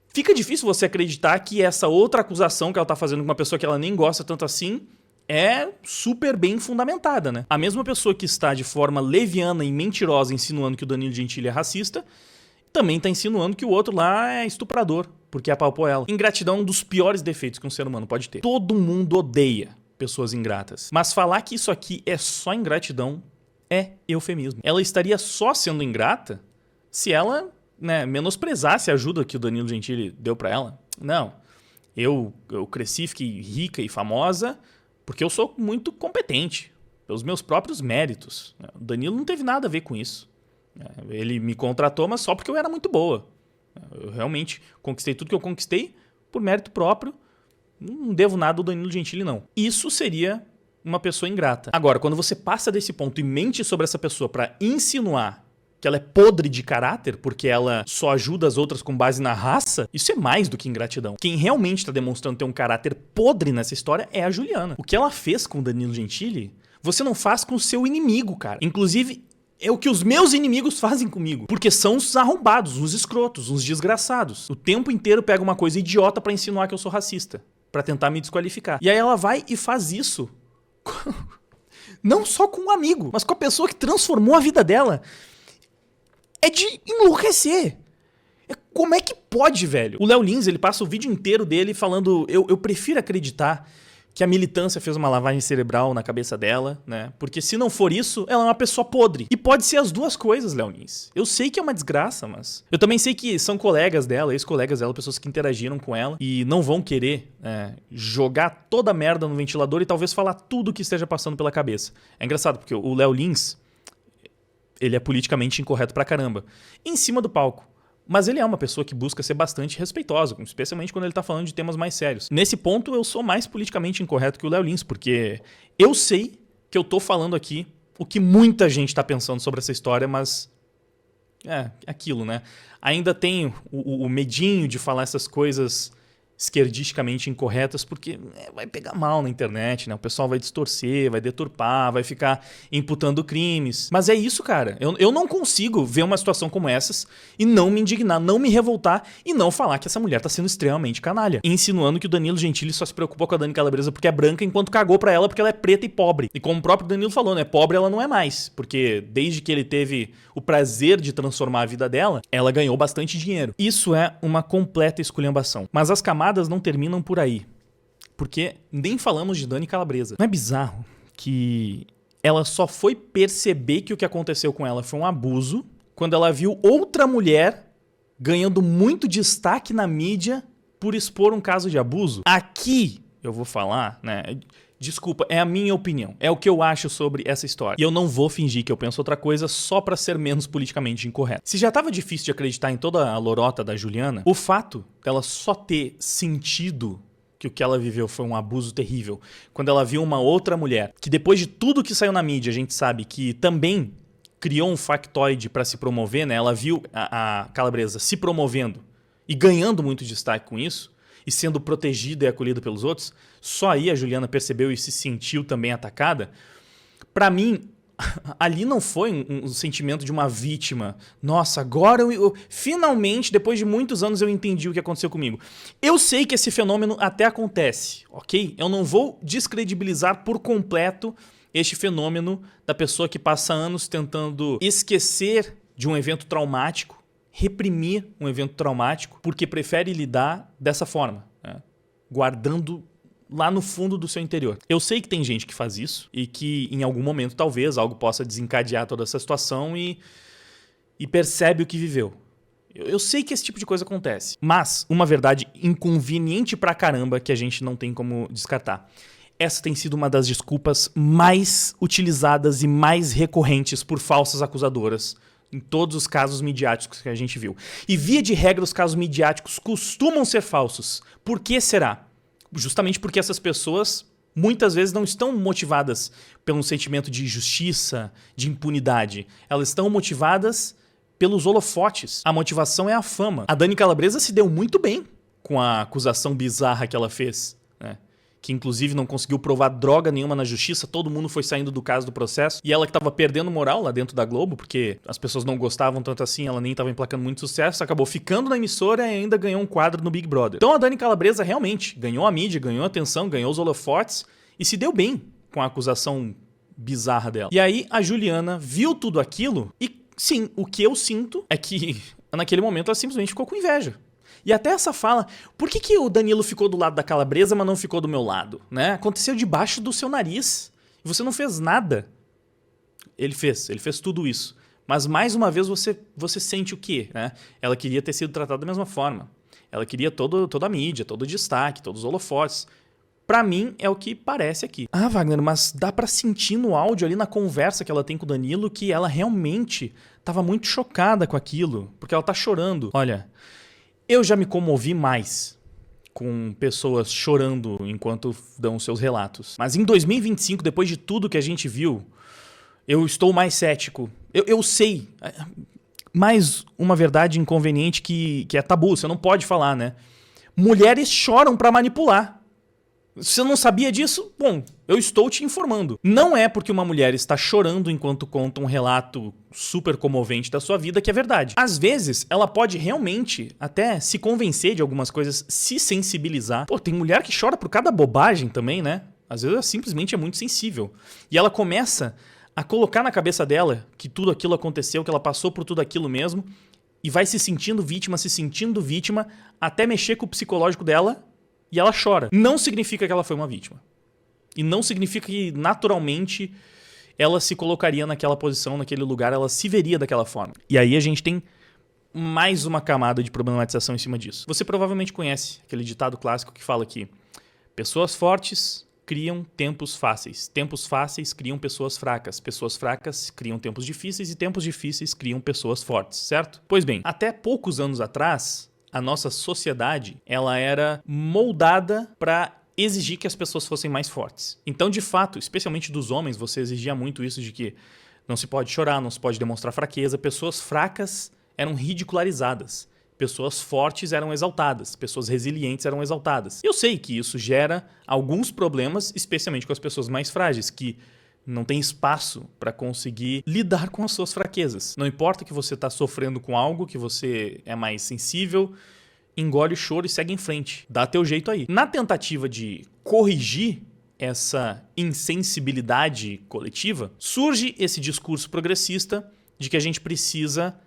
fica difícil você acreditar que essa outra acusação que ela tá fazendo com uma pessoa que ela nem gosta tanto assim é super bem fundamentada, né? A mesma pessoa que está de forma leviana e mentirosa insinuando que o Danilo Gentili é racista, também tá insinuando que o outro lá é estuprador, porque apalpou ela. Ingratidão é um dos piores defeitos que um ser humano pode ter. Todo mundo odeia pessoas ingratas. Mas falar que isso aqui é só ingratidão é eufemismo. Ela estaria só sendo ingrata se ela, né, menosprezasse a ajuda que o Danilo Gentili deu pra ela. Não, eu cresci, fiquei rica e famosa porque eu sou muito competente, pelos meus próprios méritos. O Danilo não teve nada a ver com isso. Ele me contratou, mas só porque eu era muito boa. Eu realmente conquistei tudo que eu conquistei por mérito próprio. Não devo nada ao Danilo Gentili, não. Isso seria uma pessoa ingrata. Agora, quando você passa desse ponto e mente sobre essa pessoa pra insinuar que ela é podre de caráter porque ela só ajuda as outras com base na raça, isso é mais do que ingratidão. Quem realmente tá demonstrando ter um caráter podre nessa história é a Juliana. O que ela fez com o Danilo Gentili, você não faz com o seu inimigo, cara. Inclusive, é o que os meus inimigos fazem comigo. Porque são uns arrombados, uns escrotos, uns desgraçados. O tempo inteiro pega uma coisa idiota pra insinuar que eu sou racista. Pra tentar me desqualificar. E aí ela vai e faz isso. Não só com um amigo, mas com a pessoa que transformou a vida dela. É de enlouquecer. Como é que pode, velho? O Léo Lins, ele passa o vídeo inteiro dele falando... Eu prefiro acreditar que a militância fez uma lavagem cerebral na cabeça dela, né? Porque se não for isso, ela é uma pessoa podre. E pode ser as duas coisas, Léo Lins. Eu sei que é uma desgraça, mas... Eu também sei que são colegas dela, ex-colegas dela, pessoas que interagiram com ela e não vão querer jogar toda a merda no ventilador e talvez falar tudo que esteja passando pela cabeça. É engraçado, porque o Léo Lins, ele é politicamente incorreto pra caramba. Em cima do palco. Mas ele é uma pessoa que busca ser bastante respeitosa, especialmente quando ele tá falando de temas mais sérios. Nesse ponto, eu sou mais politicamente incorreto que o Léo Lins, porque eu sei que eu tô falando aqui o que muita gente tá pensando sobre essa história, mas... é aquilo, né? Ainda tem o medinho de falar essas coisas esquerdisticamente incorretas, porque vai pegar mal na internet, né? O pessoal vai distorcer, vai deturpar, vai ficar imputando crimes. Mas é isso, cara. Eu não consigo ver uma situação como essas e não me indignar, não me revoltar e não falar que essa mulher tá sendo extremamente canalha. Insinuando que o Danilo Gentili só se preocupou com a Dani Calabresa porque é branca, enquanto cagou pra ela porque ela é preta e pobre. E como o próprio Danilo falou, né? Pobre ela não é mais, porque desde que ele teve o prazer de transformar a vida dela, ela ganhou bastante dinheiro. Isso é uma completa esculhambação. Mas as camadas não terminam por aí, porque nem falamos de Dani Calabresa. Não é bizarro que ela só foi perceber que o que aconteceu com ela foi um abuso quando ela viu outra mulher ganhando muito destaque na mídia por expor um caso de abuso? Aqui eu vou falar, né, Desculpa, é a minha opinião. É o que eu acho sobre essa história. E eu não vou fingir que eu penso outra coisa só pra ser menos politicamente incorreto. Se já tava difícil de acreditar em toda a lorota da Juliana, o fato dela só ter sentido que o que ela viveu foi um abuso terrível, quando ela viu uma outra mulher, que depois de tudo que saiu na mídia, a gente sabe que também criou um factoide pra se promover, né? Ela viu a Calabresa se promovendo e ganhando muito destaque com isso, e sendo protegida e acolhida pelos outros, só aí a Juliana percebeu e se sentiu também atacada. Pra mim, ali não foi um sentimento de uma vítima. Nossa, agora eu finalmente, depois de muitos anos, eu entendi o que aconteceu comigo. Eu sei que esse fenômeno até acontece, ok? Eu não vou descredibilizar por completo este fenômeno da pessoa que passa anos tentando esquecer de um evento traumático, reprimir um evento traumático, porque prefere lidar dessa forma, né? Guardando lá no fundo do seu interior. Eu sei que tem gente que faz isso e que em algum momento talvez algo possa desencadear toda essa situação e percebe o que viveu. Eu sei que esse tipo de coisa acontece, mas uma verdade inconveniente pra caramba que a gente não tem como descartar. Essa tem sido uma das desculpas mais utilizadas e mais recorrentes por falsas acusadoras em todos os casos midiáticos que a gente viu. E via de regra os casos midiáticos costumam ser falsos. Por que será? Justamente porque essas pessoas muitas vezes não estão motivadas pelo sentimento de justiça, de impunidade. Elas estão motivadas pelos holofotes. A motivação é a fama. A Dani Calabresa se deu muito bem com a acusação bizarra que ela fez, né? Que inclusive não conseguiu provar droga nenhuma na justiça, todo mundo foi saindo do caso do processo, e ela que estava perdendo moral lá dentro da Globo, porque as pessoas não gostavam tanto assim, ela nem estava emplacando muito sucesso, acabou ficando na emissora e ainda ganhou um quadro no Big Brother. Então a Dani Calabresa realmente ganhou a mídia, ganhou a atenção, ganhou os holofotes e se deu bem com a acusação bizarra dela. E aí a Juliana viu tudo aquilo e sim, o que eu sinto é que naquele momento ela simplesmente ficou com inveja. E até essa fala, por que o Danilo ficou do lado da Calabresa, mas não ficou do meu lado? Né? Aconteceu debaixo do seu nariz. E você não fez nada. Ele fez tudo isso. Mas mais uma vez você sente o quê? Né? Ela queria ter sido tratada da mesma forma. Ela queria toda a mídia, todo o destaque, todos os holofotes. Pra mim, é o que parece aqui. Ah, Wagner, mas dá pra sentir no áudio ali na conversa que ela tem com o Danilo que ela realmente tava muito chocada com aquilo. Porque ela tá chorando. Olha, eu já me comovi mais com pessoas chorando enquanto dão seus relatos. Mas em 2025, depois de tudo que a gente viu, eu estou mais cético. Eu sei. Mais uma verdade inconveniente que é tabu, você não pode falar, né? Mulheres choram pra manipular. Você não sabia disso? Bom, eu estou te informando. Não é porque uma mulher está chorando enquanto conta um relato super comovente da sua vida que é verdade. Às vezes, ela pode realmente até se convencer de algumas coisas, se sensibilizar. Pô, tem mulher que chora por cada bobagem também, né? Às vezes ela simplesmente é muito sensível. E ela começa a colocar na cabeça dela que tudo aquilo aconteceu, que ela passou por tudo aquilo mesmo, e vai se sentindo vítima, até mexer com o psicológico dela. E ela chora. Não significa que ela foi uma vítima. E não significa que, naturalmente, ela se colocaria naquela posição, naquele lugar, ela se veria daquela forma. E aí a gente tem mais uma camada de problematização em cima disso. Você provavelmente conhece aquele ditado clássico que fala que pessoas fortes criam tempos fáceis criam pessoas fracas criam tempos difíceis e tempos difíceis criam pessoas fortes, certo? Pois bem, até poucos anos atrás, a nossa sociedade, ela era moldada para exigir que as pessoas fossem mais fortes. Então, de fato, especialmente dos homens, você exigia muito isso de que não se pode chorar, não se pode demonstrar fraqueza. Pessoas fracas eram ridicularizadas. Pessoas fortes eram exaltadas. Pessoas resilientes eram exaltadas. Eu sei que isso gera alguns problemas, especialmente com as pessoas mais frágeis, que não tem espaço para conseguir lidar com as suas fraquezas. Não importa que você está sofrendo com algo, que você é mais sensível, engole o choro e segue em frente. Dá teu jeito aí. Na tentativa de corrigir essa insensibilidade coletiva, surge esse discurso progressista de que a gente precisa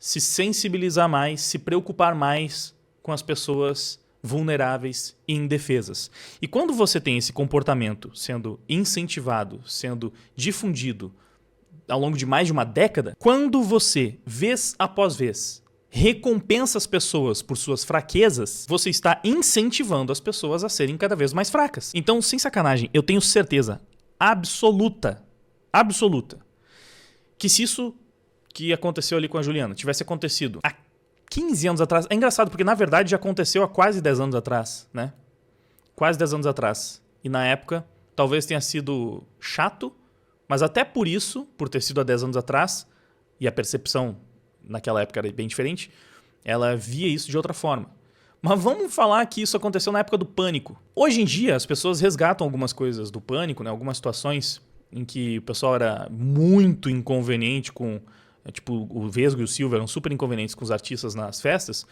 se sensibilizar mais, se preocupar mais com as pessoas vulneráveis e indefesas. E quando você tem esse comportamento sendo incentivado, sendo difundido ao longo de mais de uma década, quando você, vez após vez, recompensa as pessoas por suas fraquezas, você está incentivando as pessoas a serem cada vez mais fracas. Então, sem sacanagem, eu tenho certeza absoluta, que se isso que aconteceu ali com a Juliana tivesse acontecido há 15 anos atrás, é engraçado porque na verdade já aconteceu há quase 10 anos atrás, né? Quase 10 anos atrás. E na época, talvez tenha sido chato, mas até por isso, por ter sido há 10 anos atrás, e a percepção naquela época era bem diferente, ela via isso de outra forma. Mas vamos falar que isso aconteceu na época do pânico. Hoje em dia, as pessoas resgatam algumas coisas do pânico, né? Algumas situações em que o pessoal era muito inconveniente com... Tipo, o Vesgo e o Silva eram super inconvenientes com os artistas nas festas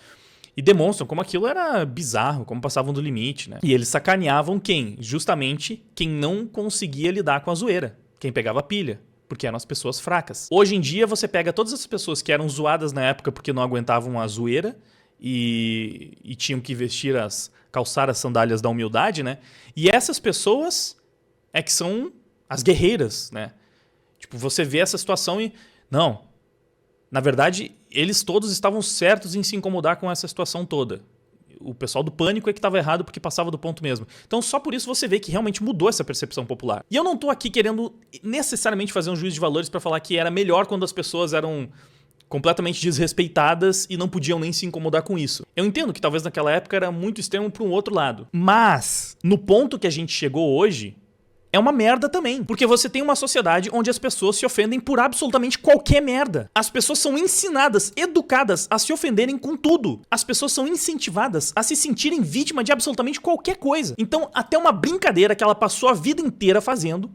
e demonstram como aquilo era bizarro, como passavam do limite, né? E eles sacaneavam quem? Justamente quem não conseguia lidar com a zoeira. Quem pegava pilha. Porque eram as pessoas fracas. Hoje em dia, você pega todas as pessoas que eram zoadas na época porque não aguentavam a zoeira e tinham que calçar as sandálias da humildade, né? E essas pessoas é que são as guerreiras, né? Tipo, você vê essa situação e... Não. Na verdade, eles todos estavam certos em se incomodar com essa situação toda. O pessoal do pânico é que estava errado porque passava do ponto mesmo. Então só por isso você vê que realmente mudou essa percepção popular. E eu não tô aqui querendo necessariamente fazer um juízo de valores para falar que era melhor quando as pessoas eram completamente desrespeitadas e não podiam nem se incomodar com isso. Eu entendo que talvez naquela época era muito extremo para um outro lado. Mas no ponto que a gente chegou hoje... é uma merda também. Porque você tem uma sociedade onde as pessoas se ofendem por absolutamente qualquer merda. As pessoas são ensinadas, educadas a se ofenderem com tudo. As pessoas são incentivadas a se sentirem vítima de absolutamente qualquer coisa. Então, até uma brincadeira que ela passou a vida inteira fazendo,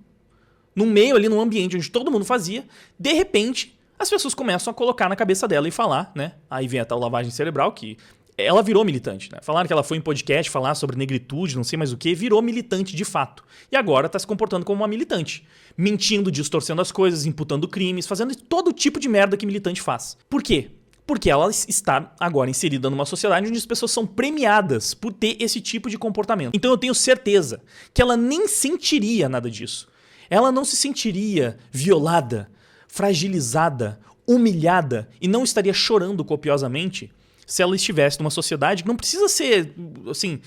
no meio ali, num ambiente onde todo mundo fazia, de repente, as pessoas começam a colocar na cabeça dela e falar, né? Aí vem a tal lavagem cerebral que... ela virou militante, né? Falaram que ela foi em podcast falar sobre negritude, não sei mais o que, virou militante de fato. E agora tá se comportando como uma militante. Mentindo, distorcendo as coisas, imputando crimes, fazendo todo tipo de merda que militante faz. Por quê? Porque ela está agora inserida numa sociedade onde as pessoas são premiadas por ter esse tipo de comportamento. Então eu tenho certeza que ela nem sentiria nada disso. Ela não se sentiria violada, fragilizada, humilhada e não estaria chorando copiosamente se ela estivesse numa sociedade que não precisa ser, assim,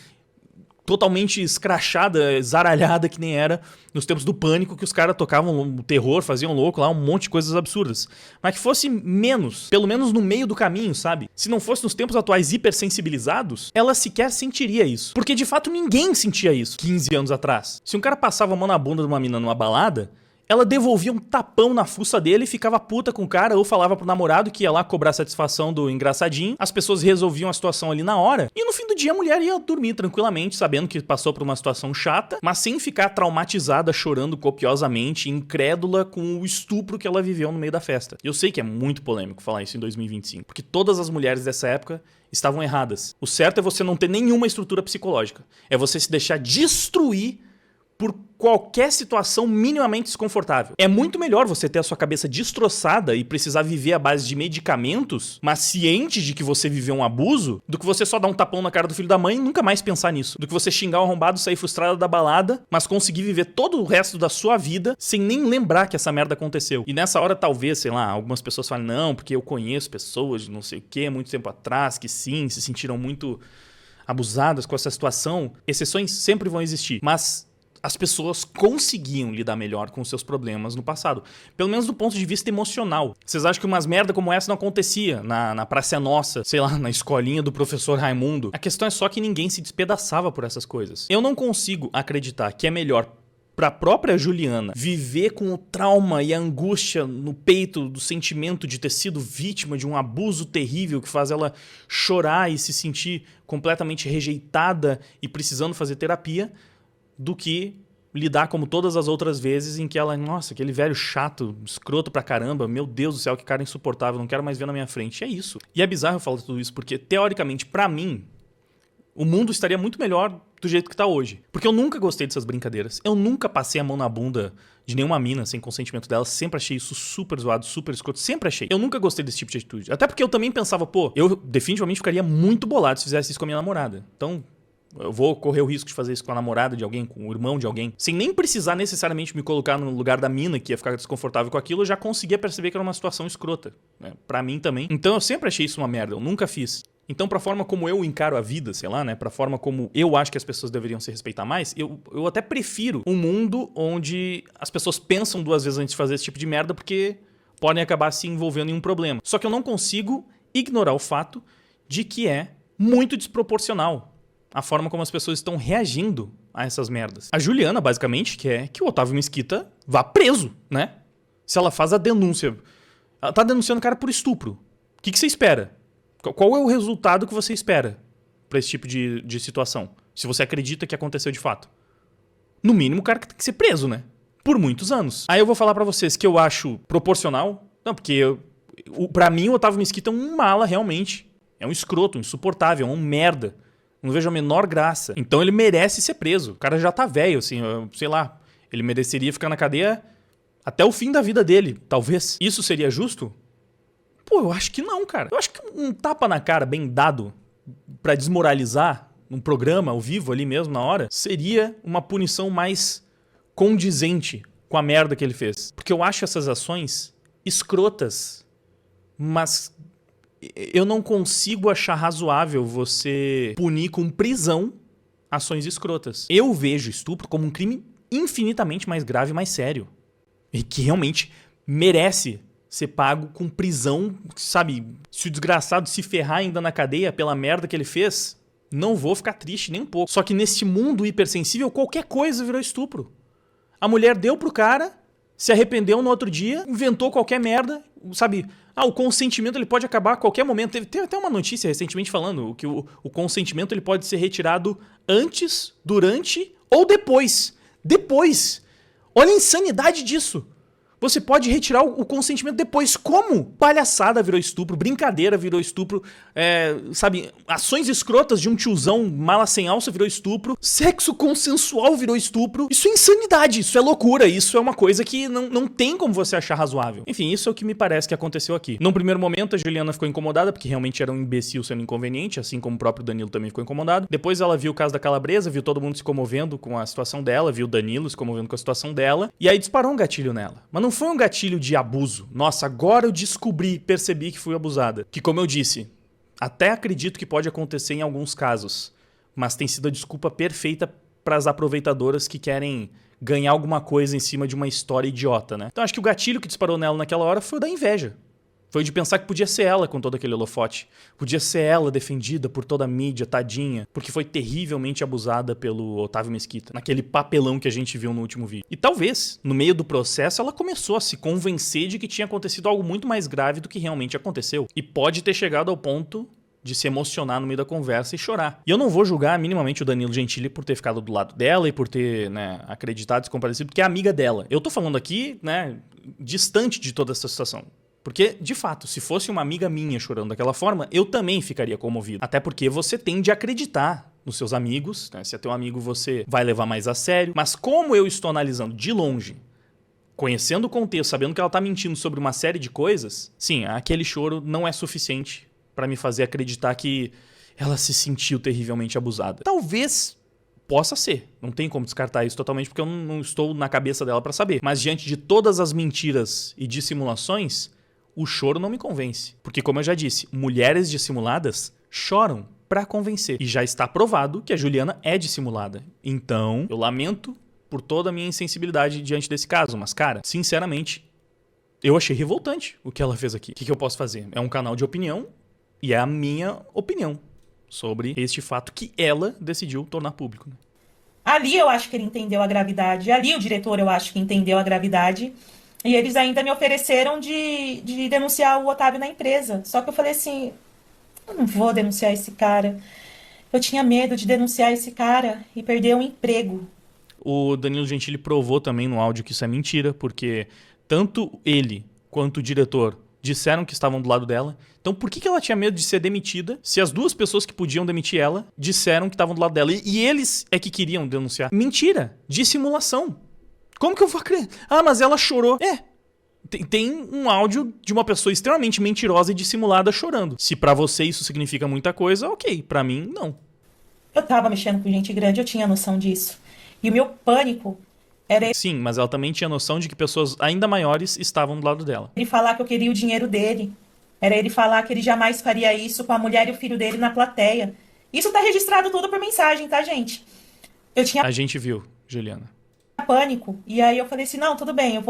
totalmente escrachada, zaralhada que nem era nos tempos do pânico, que os caras tocavam o terror, faziam louco lá, um monte de coisas absurdas. Mas que fosse menos, pelo menos no meio do caminho, sabe? Se não fosse nos tempos atuais hipersensibilizados, ela sequer sentiria isso. Porque de fato ninguém sentia isso 15 anos atrás. Se um cara passava a mão na bunda de uma mina numa balada, ela devolvia um tapão na fuça dele e ficava puta com o cara, ou falava pro namorado que ia lá cobrar satisfação do engraçadinho. As pessoas resolviam a situação ali na hora. E no fim do dia a mulher ia dormir tranquilamente, sabendo que passou por uma situação chata, mas sem ficar traumatizada, chorando copiosamente, incrédula com o estupro que ela viveu no meio da festa. Eu sei que é muito polêmico falar isso em 2025, porque todas as mulheres dessa época estavam erradas. O certo é você não ter nenhuma estrutura psicológica. É você se deixar destruir por qualquer situação minimamente desconfortável. É muito melhor você ter a sua cabeça destroçada e precisar viver à base de medicamentos, mas ciente de que você viveu um abuso, do que você só dar um tapão na cara do filho da mãe e nunca mais pensar nisso. Do que você xingar o arrombado, sair frustrada da balada, mas conseguir viver todo o resto da sua vida sem nem lembrar que essa merda aconteceu. E nessa hora, talvez, sei lá, algumas pessoas falem, não, porque eu conheço pessoas de não sei o que, muito tempo atrás, que sim, se sentiram muito abusadas com essa situação. Exceções sempre vão existir, mas as pessoas conseguiam lidar melhor com os seus problemas no passado. Pelo menos do ponto de vista emocional. Vocês acham que umas merda como essa não acontecia na Praça Nossa, sei lá, na escolinha do professor Raimundo? A questão é só que ninguém se despedaçava por essas coisas. Eu não consigo acreditar que é melhor pra própria Juliana viver com o trauma e a angústia no peito do sentimento de ter sido vítima de um abuso terrível que faz ela chorar e se sentir completamente rejeitada e precisando fazer terapia, do que lidar como todas as outras vezes em que ela, nossa, aquele velho chato, escroto pra caramba, meu Deus do céu, que cara insuportável, não quero mais ver na minha frente. É isso. E é bizarro eu falar tudo isso, porque teoricamente, pra mim, o mundo estaria muito melhor do jeito que tá hoje. Porque eu nunca gostei dessas brincadeiras. Eu nunca passei a mão na bunda de nenhuma mina sem consentimento dela. Sempre achei isso super zoado, super escroto. Sempre achei. Eu nunca gostei desse tipo de atitude. Até porque eu também pensava, pô, eu definitivamente ficaria muito bolado se fizesse isso com a minha namorada. Então, Eu vou correr o risco de fazer isso com a namorada de alguém, com o irmão de alguém, sem nem precisar necessariamente me colocar no lugar da mina que ia ficar desconfortável com aquilo, eu já conseguia perceber que era uma situação escrota, né? Pra mim também. Então eu sempre achei isso uma merda, eu nunca fiz. Então, pra forma como eu encaro a vida, sei lá, né? Pra forma como eu acho que as pessoas deveriam se respeitar mais, eu até prefiro um mundo onde as pessoas pensam 2 vezes antes de fazer esse tipo de merda, porque podem acabar se envolvendo em um problema. Só que eu não consigo ignorar o fato de que é muito desproporcional a forma como as pessoas estão reagindo a essas merdas. A Juliana, basicamente, quer que o Otávio Mesquita vá preso, né? Se ela faz a denúncia... Ela tá denunciando o cara por estupro. O que você espera? Qual é o resultado que você espera pra esse tipo de situação? Se você acredita que aconteceu de fato. No mínimo, o cara tem que ser preso, né? Por muitos anos. Aí eu vou falar pra vocês que eu acho proporcional. Não, porque pra mim o Otávio Mesquita é um mala, realmente. É um escroto, um insuportável, um merda. Não vejo a menor graça. Então ele merece ser preso. O cara já tá velho, assim, sei lá. Ele mereceria ficar na cadeia até o fim da vida dele, talvez. Isso seria justo? Pô, eu acho que não, cara. Eu acho que um tapa na cara bem dado pra desmoralizar um programa ao vivo ali mesmo, na hora, seria uma punição mais condizente com a merda que ele fez. Porque eu acho essas ações escrotas, mas eu não consigo achar razoável você punir com prisão ações escrotas. Eu vejo estupro como um crime infinitamente mais grave e mais sério. E que realmente merece ser pago com prisão, sabe? Se o desgraçado se ferrar ainda na cadeia pela merda que ele fez, não vou ficar triste nem um pouco. Só que nesse mundo hipersensível, qualquer coisa virou estupro. A mulher deu pro cara, se arrependeu no outro dia, inventou qualquer merda, sabe? O consentimento ele pode acabar a qualquer momento. Teve até uma notícia recentemente falando que o consentimento ele pode ser retirado antes, durante ou depois. Depois! Olha a insanidade disso! Você pode retirar o consentimento depois. Como? Palhaçada virou estupro, brincadeira virou estupro, sabe? Ações escrotas de um tiozão mala sem alça virou estupro, sexo consensual virou estupro. Isso é insanidade, isso é loucura, isso é uma coisa que não tem como você achar razoável. Enfim, isso é o que me parece que aconteceu aqui. Num primeiro momento, a Juliana ficou incomodada, porque realmente era um imbecil sendo inconveniente, assim como o próprio Danilo também ficou incomodado. Depois ela viu o caso da Calabresa, viu todo mundo se comovendo com a situação dela, viu o Danilo se comovendo com a situação dela, e aí disparou um gatilho nela. Mas não foi um gatilho de abuso. Nossa, agora eu percebi que fui abusada. Que, como eu disse, até acredito que pode acontecer em alguns casos, mas tem sido a desculpa perfeita para as aproveitadoras que querem ganhar alguma coisa em cima de uma história idiota, né? Então acho que o gatilho que disparou nela naquela hora foi o da inveja. Foi de pensar que podia ser ela com todo aquele holofote. Podia ser ela defendida por toda a mídia, tadinha, porque foi terrivelmente abusada pelo Otávio Mesquita, naquele papelão que a gente viu no último vídeo. E talvez, no meio do processo, ela começou a se convencer de que tinha acontecido algo muito mais grave do que realmente aconteceu. E pode ter chegado ao ponto de se emocionar no meio da conversa e chorar. E eu não vou julgar minimamente o Danilo Gentili por ter ficado do lado dela e por ter, né, acreditado e se comparecido, porque é amiga dela. Eu tô falando aqui, né, distante de toda essa situação. Porque, de fato, se fosse uma amiga minha chorando daquela forma, eu também ficaria comovido. Até porque você tende a acreditar nos seus amigos, né? Se é teu amigo, você vai levar mais a sério. Mas como eu estou analisando de longe, conhecendo o contexto, sabendo que ela tá mentindo sobre uma série de coisas, sim, aquele choro não é suficiente para me fazer acreditar que ela se sentiu terrivelmente abusada. Talvez possa ser. Não tem como descartar isso totalmente, porque eu não estou na cabeça dela para saber. Mas diante de todas as mentiras e dissimulações, o choro não me convence. Porque, como eu já disse, mulheres dissimuladas choram pra convencer. E já está provado que a Juliana é dissimulada. Então, eu lamento por toda a minha insensibilidade diante desse caso. Mas, cara, sinceramente, eu achei revoltante o que ela fez aqui. O que eu posso fazer? É um canal de opinião e é a minha opinião sobre este fato que ela decidiu tornar público, né? Ali eu acho que ele entendeu a gravidade. Ali o diretor eu acho que entendeu a gravidade. E eles ainda me ofereceram de denunciar o Otávio na empresa. Só que eu falei assim, eu não vou denunciar esse cara. Eu tinha medo de denunciar esse cara e perder um emprego. O Danilo Gentili provou também no áudio que isso é mentira, porque tanto ele quanto o diretor disseram que estavam do lado dela. Então por que ela tinha medo de ser demitida se as duas pessoas que podiam demitir ela disseram que estavam do lado dela? E eles é que queriam denunciar. Mentira! Dissimulação! Como que eu vou acreditar? Ah, mas ela chorou. Tem um áudio de uma pessoa extremamente mentirosa e dissimulada chorando. Se pra você isso significa muita coisa, ok. Pra mim, não. Eu tava mexendo com gente grande, eu tinha noção disso. E o meu pânico era Sim, mas ela também tinha noção de que pessoas ainda maiores estavam do lado dela. ele falar que eu queria o dinheiro dele. Era ele falar que ele jamais faria isso com a mulher e o filho dele na plateia. Isso tá registrado tudo por mensagem, tá, gente? Eu tinha A gente viu, Juliana. pânico. E aí eu falei assim, não, tudo bem,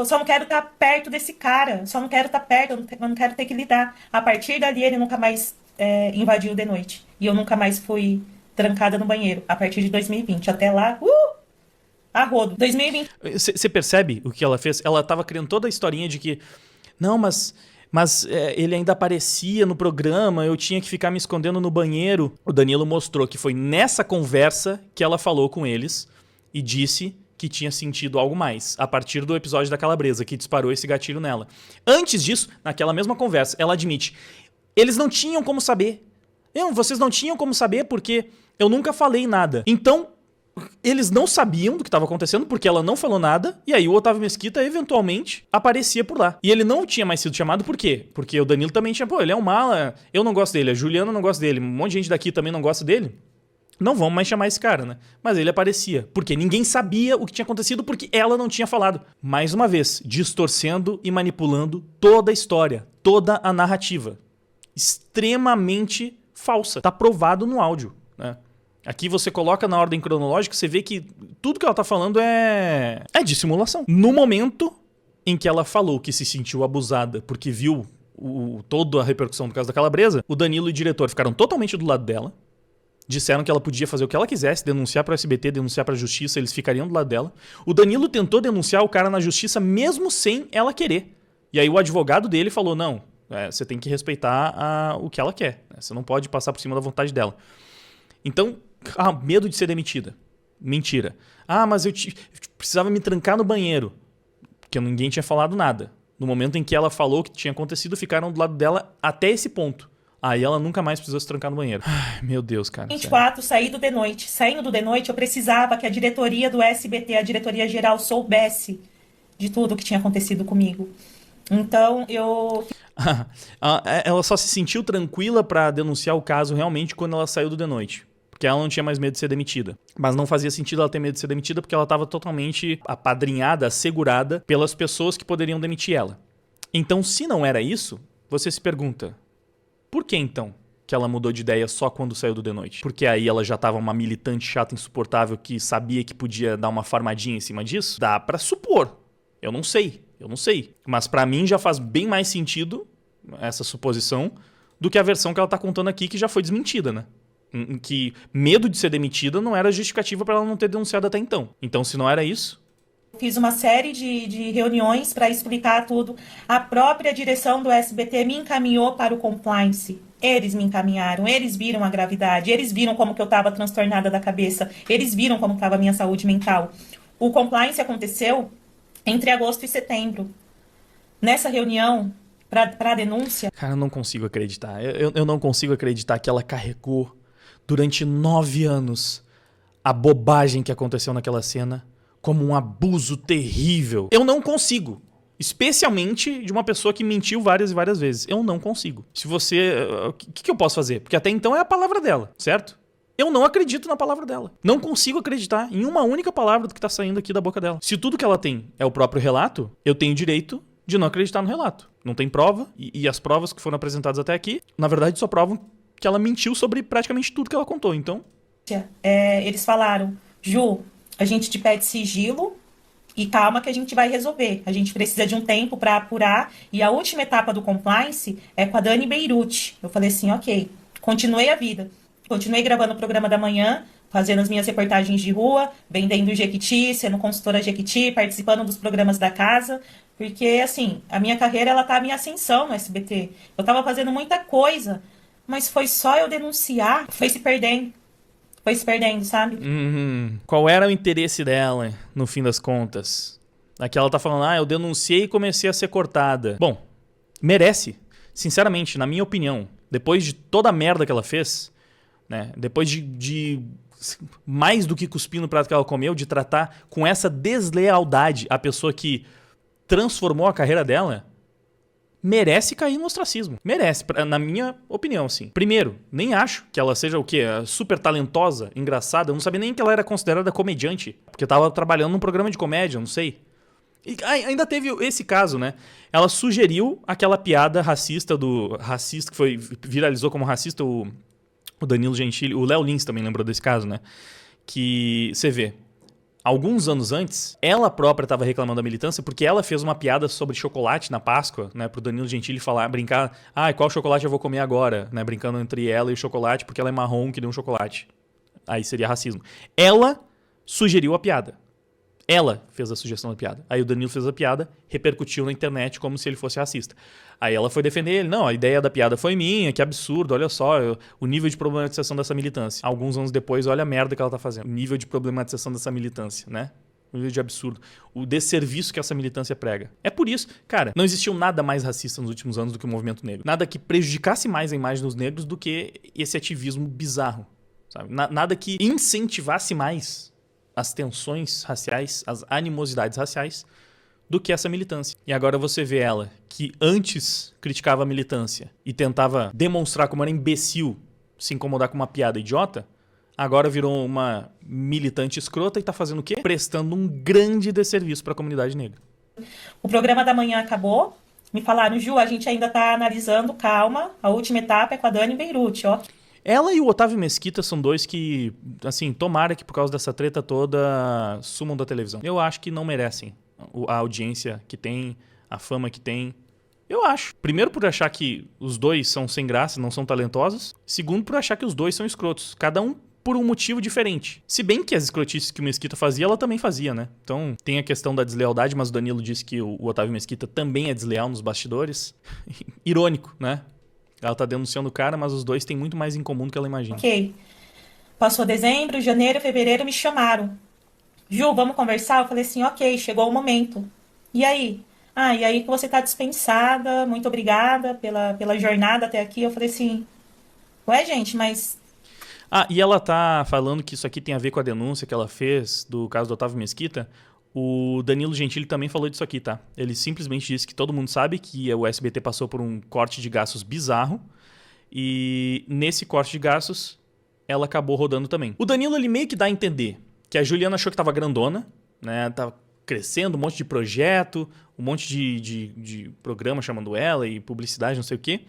só não quero estar perto desse cara. Só não quero estar perto, eu não quero ter que lidar. A partir dali, ele nunca mais invadiu de noite. E eu nunca mais fui trancada no banheiro. A partir de 2020. Até lá, a rodo. 2020. Você percebe o que ela fez? Ela tava criando toda a historinha de que... Não, mas ele ainda aparecia no programa, eu tinha que ficar me escondendo no banheiro. O Danilo mostrou que foi nessa conversa que ela falou com eles e disse que tinha sentido algo mais, a partir do episódio da calabresa, que disparou esse gatilho nela. Antes disso, naquela mesma conversa, ela admite, eles não tinham como saber. Vocês não tinham como saber porque eu nunca falei nada. Então, eles não sabiam do que estava acontecendo porque ela não falou nada, e aí o Otávio Mesquita eventualmente aparecia por lá. E ele não tinha mais sido chamado por quê? Porque o Danilo também tinha, ele é um mala, eu não gosto dele, a Juliana não gosta dele, um monte de gente daqui também não gosta dele. Não vamos mais chamar esse cara, né? Mas ele aparecia, porque ninguém sabia o que tinha acontecido porque ela não tinha falado. Mais uma vez, distorcendo e manipulando toda a história, toda a narrativa. Extremamente falsa. Tá provado no áudio, né? Aqui você coloca na ordem cronológica, você vê que tudo que ela tá falando é dissimulação. No momento em que ela falou que se sentiu abusada porque viu toda a repercussão do caso da calabresa, o Danilo e o diretor ficaram totalmente do lado dela, disseram que ela podia fazer o que ela quisesse, denunciar para o SBT, denunciar para a justiça, eles ficariam do lado dela. O Danilo tentou denunciar o cara na justiça mesmo sem ela querer. E aí o advogado dele falou, não, você tem que respeitar o que ela quer, né? Você não pode passar por cima da vontade dela. Então, medo de ser demitida. Mentira. Mas eu precisava me trancar no banheiro, porque ninguém tinha falado nada. No momento em que ela falou o que tinha acontecido, ficaram do lado dela até esse ponto. Aí ela nunca mais precisou se trancar no banheiro. Ai, meu Deus, cara. 24, saído de noite. Saindo do de noite, eu precisava que a diretoria do SBT, a diretoria geral, soubesse de tudo o que tinha acontecido comigo. Então, ela só se sentiu tranquila pra denunciar o caso realmente quando ela saiu do de noite. Porque ela não tinha mais medo de ser demitida. Mas não fazia sentido ela ter medo de ser demitida porque ela estava totalmente apadrinhada, assegurada pelas pessoas que poderiam demitir ela. Então, se não era isso, você se pergunta, por que então que ela mudou de ideia só quando saiu do de noite? Porque aí ela já estava uma militante chata, insuportável, que sabia que podia dar uma farmadinha em cima disso? Dá pra supor. Eu não sei. Mas pra mim já faz bem mais sentido essa suposição do que a versão que ela tá contando aqui, que já foi desmentida, né? Que medo de ser demitida não era justificativa para ela não ter denunciado até então. Então, se não era isso... Fiz uma série de reuniões para explicar tudo. A própria direção do SBT me encaminhou para o compliance. Eles me encaminharam, eles viram a gravidade, eles viram como que eu estava transtornada da cabeça, eles viram como estava a minha saúde mental. O compliance aconteceu entre agosto e setembro. Nessa reunião, para a denúncia... Cara, eu não consigo acreditar. Eu não consigo acreditar que ela carregou durante 9 anos a bobagem que aconteceu naquela cena como um abuso terrível. Eu não consigo. Especialmente de uma pessoa que mentiu várias e várias vezes. Eu não consigo. Se você... O que eu posso fazer? Porque até então é a palavra dela, certo? Eu não acredito na palavra dela. Não consigo acreditar em uma única palavra do que tá saindo aqui da boca dela. Se tudo que ela tem é o próprio relato, eu tenho direito de não acreditar no relato. Não tem prova, e as provas que foram apresentadas até aqui, na verdade, só provam que ela mentiu sobre praticamente tudo que ela contou, então... Eles falaram, Ju, a gente te pede sigilo e calma que a gente vai resolver. A gente precisa de um tempo para apurar, e a última etapa do compliance é com a Dani Beirute. Eu falei assim, ok, continuei a vida. Continuei gravando o programa da manhã, fazendo as minhas reportagens de rua, vendendo Jequiti, sendo consultora Jequiti, participando dos programas da casa, porque, assim, a minha carreira, ela tá em ascensão no SBT. Eu tava fazendo muita coisa, mas foi só eu denunciar, foi se perdendo, sabe? Qual era o interesse dela, no fim das contas? Aqui ela tá falando, eu denunciei e comecei a ser cortada. Bom, merece. Sinceramente, na minha opinião, depois de toda a merda que ela fez, né, depois de mais do que cuspir no prato que ela comeu, de tratar com essa deslealdade a pessoa que transformou a carreira dela, merece cair no ostracismo. Merece, na minha opinião, assim. Primeiro, nem acho que ela seja o quê? Super talentosa, engraçada. Eu não sabia nem que ela era considerada comediante. Porque tava trabalhando num programa de comédia, não sei. E ainda teve esse caso, né? Ela sugeriu aquela piada racista que viralizou como racista, o Danilo Gentili. O Léo Lins também lembrou desse caso, né? Que você vê. Alguns anos antes, ela própria estava reclamando da militância porque ela fez uma piada sobre chocolate na Páscoa, né, pro Danilo Gentili brincar, qual chocolate eu vou comer agora, né, brincando entre ela e o chocolate porque ela é marrom que nem um chocolate. Aí seria racismo. Ela sugeriu a piada. Ela fez a sugestão da piada. Aí o Danilo fez a piada, repercutiu na internet como se ele fosse racista. Aí ela foi defender ele. Não, a ideia da piada foi minha, que absurdo, olha só o nível de problematização dessa militância. Alguns anos depois, olha a merda que ela tá fazendo. O nível de problematização dessa militância, né? O nível de absurdo. O desserviço que essa militância prega. É por isso, cara, não existiu nada mais racista nos últimos anos do que o movimento negro. Nada que prejudicasse mais a imagem dos negros do que esse ativismo bizarro, sabe? Nada que incentivasse mais as tensões raciais, as animosidades raciais, do que essa militância. E agora você vê ela, que antes criticava a militância e tentava demonstrar como era imbecil se incomodar com uma piada idiota, agora virou uma militante escrota e tá fazendo o quê? Prestando um grande desserviço para a comunidade negra. O programa da manhã acabou, me falaram, Ju, a gente ainda tá analisando, calma, a última etapa é com a Dani Beirute, ó. Ela e o Otávio Mesquita são dois que, assim, tomara que por causa dessa treta toda sumam da televisão. Eu acho que não merecem a audiência que tem, a fama que tem. Eu acho. Primeiro por achar que os dois são sem graça, não são talentosos. Segundo por achar que os dois são escrotos. Cada um por um motivo diferente. Se bem que as escrotices que o Mesquita fazia, ela também fazia, né? Então tem a questão da deslealdade, mas o Danilo disse que o Otávio Mesquita também é desleal nos bastidores. Irônico, né? Ela tá denunciando o cara, mas os dois têm muito mais em comum do que ela imagina. Ok. Passou dezembro, janeiro, fevereiro, me chamaram. Ju, vamos conversar? Eu falei assim, ok, chegou o momento. E aí? E aí que você tá dispensada, muito obrigada pela jornada até aqui. Eu falei assim, ué, gente, mas... E ela tá falando que isso aqui tem a ver com a denúncia que ela fez do caso do Otávio Mesquita. O Danilo Gentili também falou disso aqui, tá? Ele simplesmente disse que todo mundo sabe que o SBT passou por um corte de gastos bizarro e nesse corte de gastos ela acabou rodando também. O Danilo, ele meio que dá a entender que a Juliana achou que tava grandona, né? Tava crescendo, um monte de projeto, um monte de programa chamando ela e publicidade, não sei o quê.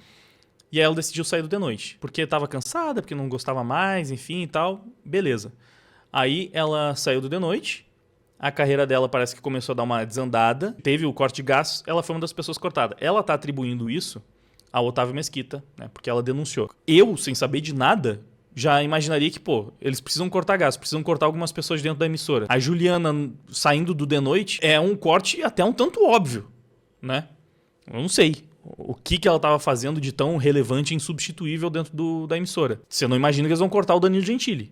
E aí ela decidiu sair do The Noite, porque tava cansada, porque não gostava mais, enfim e tal. Beleza. Aí ela saiu do The Noite. A carreira dela parece que começou a dar uma desandada. Teve o corte de gastos, ela foi uma das pessoas cortadas. Ela tá atribuindo isso ao Otávio Mesquita, né? Porque ela denunciou. Eu, sem saber de nada, já imaginaria que, eles precisam cortar gastos, precisam cortar algumas pessoas dentro da emissora. A Juliana saindo do The Noite é um corte até um tanto óbvio, né? Eu não sei o que ela tava fazendo de tão relevante e insubstituível dentro da emissora. Você não imagina que eles vão cortar o Danilo Gentili,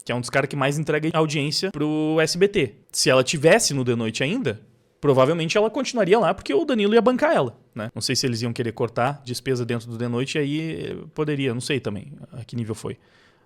que é um dos caras que mais entrega audiência pro SBT. Se ela tivesse no The Noite ainda, provavelmente ela continuaria lá, porque o Danilo ia bancar ela, né? Não sei se eles iam querer cortar despesa dentro do The Noite, e aí poderia, não sei também a que nível foi.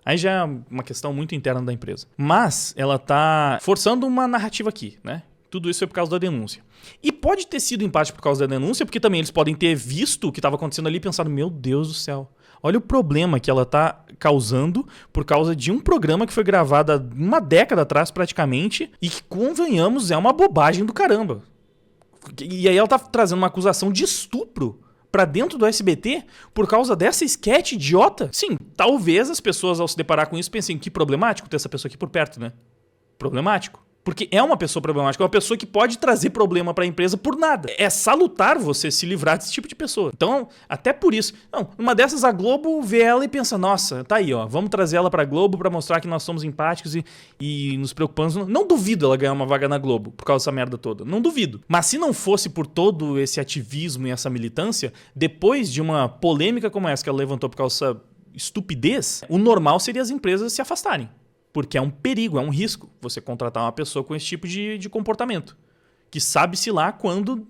Aí já é uma questão muito interna da empresa. Mas ela tá forçando uma narrativa aqui, né? Tudo isso foi por causa da denúncia. E pode ter sido em parte por causa da denúncia, porque também eles podem ter visto o que estava acontecendo ali e pensado, meu Deus do céu, olha o problema que ela está causando por causa de um programa que foi gravado há uma década atrás praticamente e que, convenhamos, é uma bobagem do caramba. E aí ela tá trazendo uma acusação de estupro pra dentro do SBT por causa dessa sketch idiota? Sim, talvez as pessoas ao se deparar com isso pensem que problemático ter essa pessoa aqui por perto, né? Problemático. Porque é uma pessoa problemática, é uma pessoa que pode trazer problema para a empresa por nada. É salutar você se livrar desse tipo de pessoa. Então, até por isso. Não, uma dessas a Globo vê ela e pensa, nossa, tá aí, ó, vamos trazer ela pra Globo pra mostrar que nós somos empáticos e nos preocupamos. Não duvido ela ganhar uma vaga na Globo por causa dessa merda toda. Não duvido. Mas se não fosse por todo esse ativismo e essa militância, depois de uma polêmica como essa que ela levantou por causa dessa estupidez, o normal seria as empresas se afastarem. Porque é um perigo, é um risco você contratar uma pessoa com esse tipo de comportamento. Que sabe-se lá quando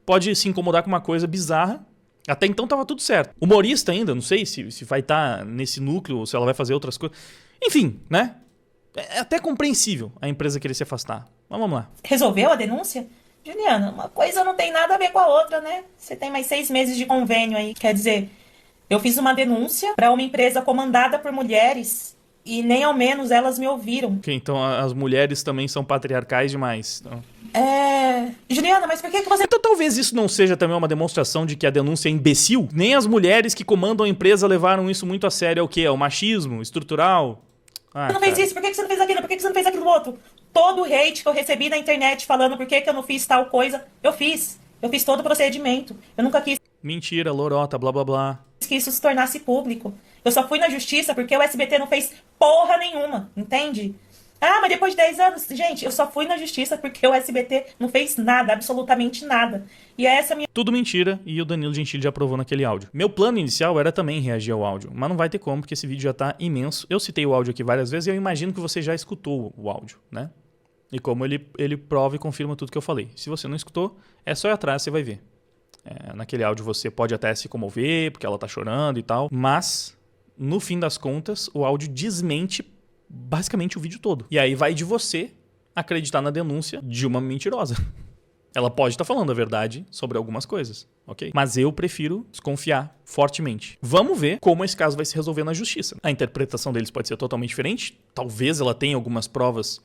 pode se incomodar com uma coisa bizarra. Até então tava tudo certo. Humorista ainda, não sei se vai estar nesse núcleo ou se ela vai fazer outras coisas. Enfim, né? É até compreensível a empresa querer se afastar. Mas vamos lá. Resolveu a denúncia? Juliana, uma coisa não tem nada a ver com a outra, né? Você tem mais 6 meses de convênio aí. Quer dizer, eu fiz uma denúncia para uma empresa comandada por mulheres e nem ao menos elas me ouviram. Ok, então as mulheres também são patriarcais demais. Então... Juliana, mas por que você... Então talvez isso não seja também uma demonstração de que a denúncia é imbecil? Nem as mulheres que comandam a empresa levaram isso muito a sério. É o quê? É o machismo estrutural? Você não fez isso? Por que você não fez aquilo? Por que você não fez aquilo outro? Todo o hate que eu recebi na internet falando por que eu não fiz tal coisa, eu fiz. Eu fiz todo o procedimento. Eu nunca quis Mentira, lorota, blá blá blá. que isso se tornasse público. Eu só fui na justiça porque o SBT não fez porra nenhuma, entende? Ah, mas depois de 10 anos, gente, eu só fui na justiça porque o SBT não fez nada, absolutamente nada. E essa é a minha... Tudo mentira, e o Danilo Gentili já aprovou naquele áudio. Meu plano inicial era também reagir ao áudio, mas não vai ter como, porque esse vídeo já tá imenso. Eu citei o áudio aqui várias vezes e eu imagino que você já escutou o áudio, né? E como ele prova e confirma tudo que eu falei. Se você não escutou, é só ir atrás, você vai ver. Naquele áudio você pode até se comover, porque ela tá chorando e tal, mas, no fim das contas, o áudio desmente basicamente o vídeo todo. E aí vai de você acreditar na denúncia de uma mentirosa. Ela pode estar falando a verdade sobre algumas coisas, ok? Mas eu prefiro desconfiar fortemente. Vamos ver como esse caso vai se resolver na justiça. A interpretação deles pode ser totalmente diferente. Talvez ela tenha algumas provas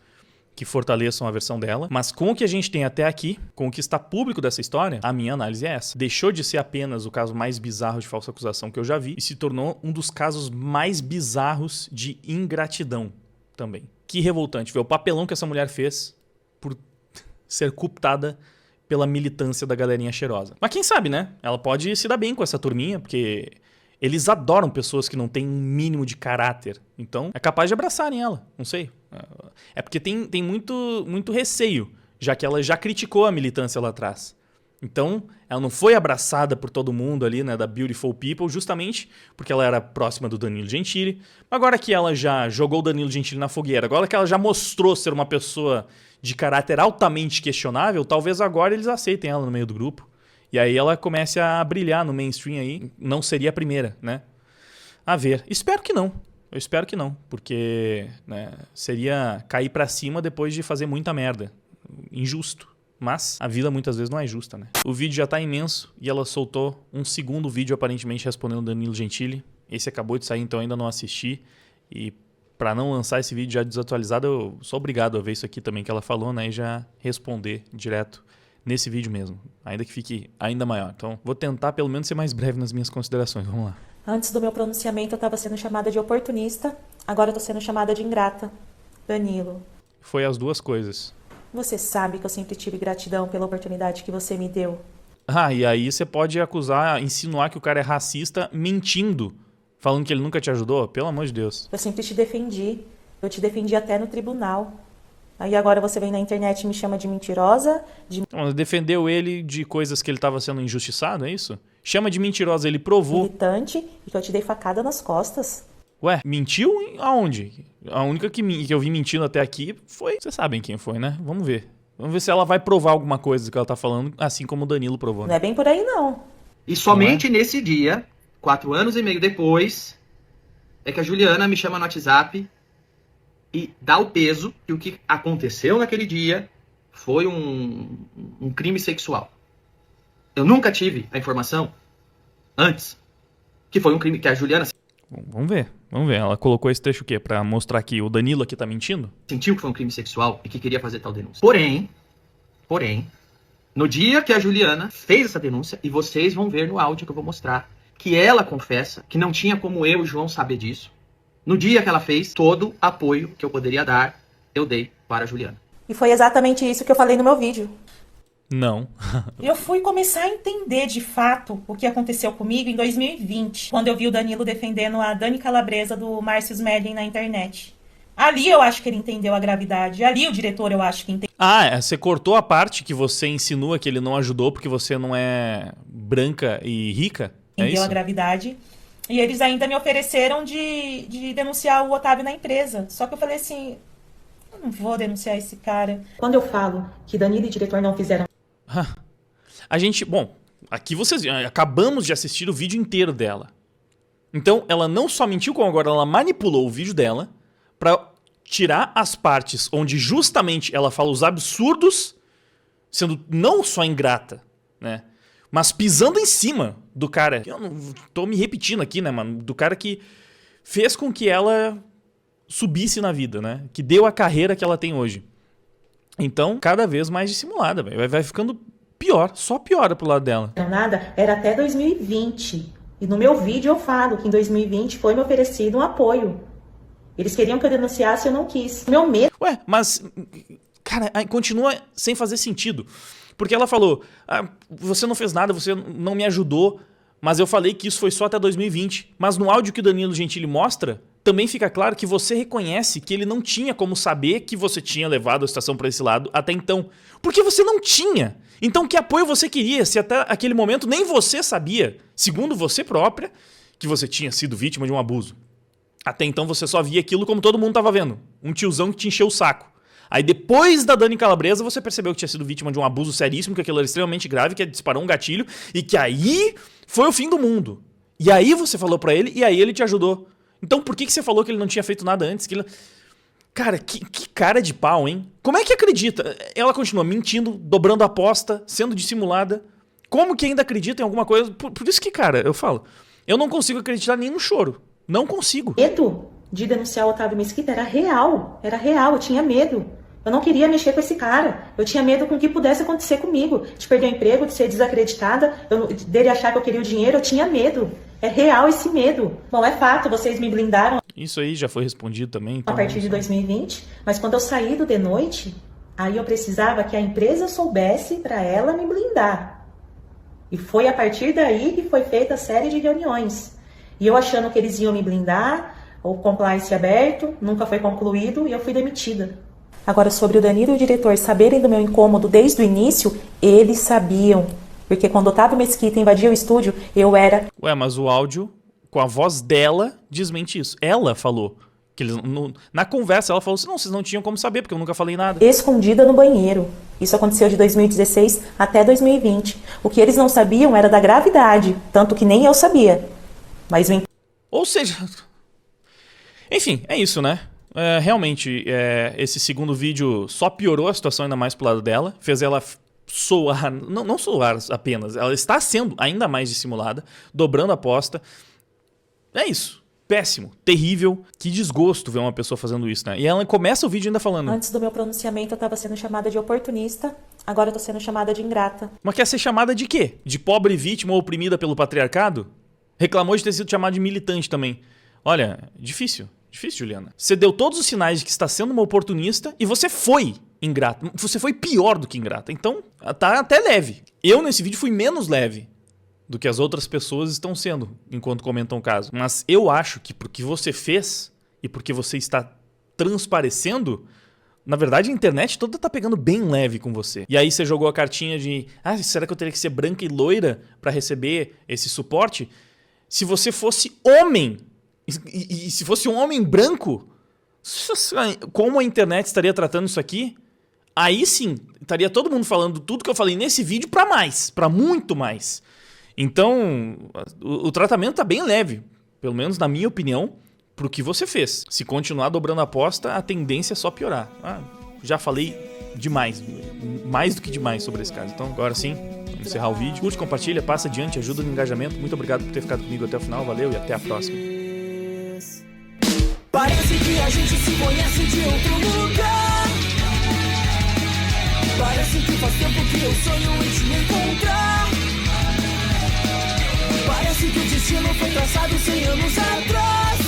que fortaleçam a versão dela. Mas com o que a gente tem até aqui, com o que está público dessa história, a minha análise é essa. Deixou de ser apenas o caso mais bizarro de falsa acusação que eu já vi e se tornou um dos casos mais bizarros de ingratidão também. Que revoltante ver o papelão que essa mulher fez por ser cooptada pela militância da galerinha cheirosa. Mas quem sabe, né? Ela pode se dar bem com essa turminha, porque eles adoram pessoas que não têm um mínimo de caráter. Então, é capaz de abraçarem ela. Não sei. É porque tem muito receio, já que ela já criticou a militância lá atrás. Então, ela não foi abraçada por todo mundo ali, né, da Beautiful People, justamente porque ela era próxima do Danilo Gentili. Agora que ela já jogou o Danilo Gentili na fogueira, agora que ela já mostrou ser uma pessoa de caráter altamente questionável, talvez agora eles aceitem ela no meio do grupo. E aí ela comece a brilhar no mainstream aí. Não seria a primeira, né? A ver. Espero que não. Eu espero que não, porque né, seria cair pra cima depois de fazer muita merda. Injusto. Mas a vida muitas vezes não é justa, né? O vídeo já tá imenso e ela soltou um segundo vídeo aparentemente respondendo Danilo Gentili. Esse acabou de sair, então ainda não assisti. E pra não lançar esse vídeo já desatualizado, eu sou obrigado a ver isso aqui também que ela falou, né? E já responder direto nesse vídeo mesmo. Ainda que fique ainda maior. Então vou tentar pelo menos ser mais breve nas minhas considerações. Vamos lá. Antes do meu pronunciamento eu estava sendo chamada de oportunista, agora eu tô sendo chamada de ingrata. Danilo. Foi as duas coisas. Você sabe que eu sempre tive gratidão pela oportunidade que você me deu. Ah, e aí você pode acusar, insinuar que o cara é racista mentindo, falando que ele nunca te ajudou? Pelo amor de Deus. Eu sempre te defendi. Eu te defendi até no tribunal. Aí agora você vem na internet e me chama de mentirosa, de Então, defendeu ele de coisas que ele estava sendo injustiçado, é isso? Chama de mentirosa, ele provou. militante e que eu te dei facada nas costas. Ué, mentiu aonde? A única que eu vi mentindo até aqui foi... Vocês sabem quem foi, né? Vamos ver. Vamos ver se ela vai provar alguma coisa do que ela tá falando, assim como o Danilo provou. Não Né? é bem por aí, não. E somente nesse dia, 4 anos e meio depois, é que a Juliana me chama no WhatsApp e dá o peso que o que aconteceu naquele dia foi um crime sexual. Eu nunca tive a informação antes que foi um crime que a Juliana Vamos ver. Ela colocou esse trecho o quê? Pra mostrar que o Danilo aqui tá mentindo? sentiu que foi um crime sexual e que queria fazer tal denúncia. Porém, no dia que a Juliana fez essa denúncia, e vocês vão ver no áudio que eu vou mostrar, que ela confessa que não tinha como eu e o João saber disso. No dia que ela fez, todo apoio que eu poderia dar, eu dei para a Juliana. E foi exatamente isso que eu falei no meu vídeo. Não. Eu fui começar a entender de fato o que aconteceu comigo em 2020, quando eu vi o Danilo defendendo a Dani Calabresa do Márcio Smelling na internet. Ali eu acho que ele entendeu a gravidade. Ali o diretor eu acho que entendeu Você cortou a parte que você insinua que ele não ajudou porque você não é branca e rica? É isso? a gravidade. E eles ainda me ofereceram de denunciar o Otávio na empresa. Só que eu falei assim, eu não vou denunciar esse cara. Quando eu falo que Danilo e o diretor não fizeram... A gente... Bom, aqui vocês... Acabamos de assistir o vídeo inteiro dela. Então, ela não só mentiu, como agora ela manipulou o vídeo dela pra tirar as partes onde justamente ela fala os absurdos sendo não só ingrata, né? Mas pisando em cima do cara. Eu não tô me repetindo aqui, né, mano? Do cara que fez com que ela subisse na vida, né? Que deu a carreira que ela tem hoje. Então, cada vez mais dissimulada, velho. Vai ficando pior, só piora pro lado dela. Não nada, era até 2020. E no meu vídeo eu falo que em 2020 foi me oferecido um apoio. Eles queriam que eu denunciasse e eu não quis. Meu medo... Ué, mas, cara, continua sem fazer sentido. Porque ela falou, você não fez nada, você não me ajudou, mas eu falei que isso foi só até 2020. Mas no áudio que o Danilo Gentili mostra, também fica claro que você reconhece que ele não tinha como saber que você tinha levado a situação para esse lado até então. Porque você não tinha. Então que apoio você queria se até aquele momento nem você sabia, segundo você própria, que você tinha sido vítima de um abuso. Até então você só via aquilo como todo mundo estava vendo. Um tiozão que te encheu o saco. Aí depois da Dani Calabresa você percebeu que tinha sido vítima de um abuso seríssimo, que aquilo era extremamente grave, que disparou um gatilho e que aí foi o fim do mundo. E aí você falou pra ele e aí ele te ajudou. Então por que você falou que ele não tinha feito nada antes? Cara, que cara de pau, hein? Como é que acredita? Ela continua mentindo, dobrando a aposta, sendo dissimulada. Como que ainda acredita em alguma coisa? Por isso que, cara, eu falo, eu não consigo acreditar nem no choro. Não consigo. Medo de denunciar o Otávio Mesquita era real, eu tinha medo. Eu não queria mexer com esse cara. Eu tinha medo com o que pudesse acontecer comigo. De perder o emprego, de ser desacreditada, dele achar que eu queria o dinheiro, eu tinha medo. É real esse medo. Bom, é fato, vocês me blindaram. Isso aí já foi respondido também. Então... A partir de 2020, mas quando eu saí do De Noite, aí eu precisava que a empresa soubesse para ela me blindar. E foi a partir daí que foi feita a série de reuniões. E eu achando que eles iam me blindar, o compliance aberto, nunca foi concluído e eu fui demitida. Agora, sobre o Danilo e o diretor saberem do meu incômodo desde o início, eles sabiam. Porque quando o Otávio Mesquita invadiu o estúdio, eu era... Ué, mas o áudio, com a voz dela, desmente isso. Ela falou. Que eles, na conversa, ela falou assim, não, vocês não tinham como saber, porque eu nunca falei nada. Escondida no banheiro. Isso aconteceu de 2016 até 2020. O que eles não sabiam era da gravidade, tanto que nem eu sabia. Mas Ou seja... Enfim, é isso, né? Realmente, esse segundo vídeo só piorou a situação ainda mais pro lado dela. Fez ela soar, não soar apenas, ela está sendo ainda mais dissimulada, dobrando a aposta. É isso. Péssimo, terrível, que desgosto ver uma pessoa fazendo isso, né? E ela começa o vídeo ainda falando... Antes do meu pronunciamento eu estava sendo chamada de oportunista, agora eu tô sendo chamada de ingrata. Mas quer ser chamada de quê? De pobre vítima oprimida pelo patriarcado? Reclamou de ter sido chamada de militante também. Olha, difícil, Juliana. Você deu todos os sinais de que está sendo uma oportunista e você foi ingrata. Você foi pior do que ingrata. Então, tá até leve. Eu, nesse vídeo, fui menos leve do que as outras pessoas estão sendo, enquanto comentam o caso. Mas eu acho que porque você fez e porque você está transparecendo, na verdade a internet toda tá pegando bem leve com você. E aí você jogou a cartinha de, será que eu teria que ser branca e loira para receber esse suporte? Se você fosse homem, e se fosse um homem branco, como a internet estaria tratando isso aqui? Aí sim, estaria todo mundo falando tudo que eu falei nesse vídeo para mais, para muito mais. Então, o tratamento tá bem leve, pelo menos na minha opinião, pro que você fez. Se continuar dobrando a aposta, a tendência é só piorar. Já falei demais, mais do que demais sobre esse caso. Então, agora sim, vamos encerrar o vídeo. Curte, compartilha, passa adiante, ajuda no engajamento. Muito obrigado por ter ficado comigo até o final. Valeu e até a próxima. Parece que a gente se conhece de outro lugar. Parece que faz tempo que eu sonho em te encontrar. Parece que o destino foi traçado 100 anos atrás.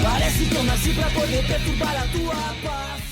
Parece que eu nasci pra poder perturbar a tua paz.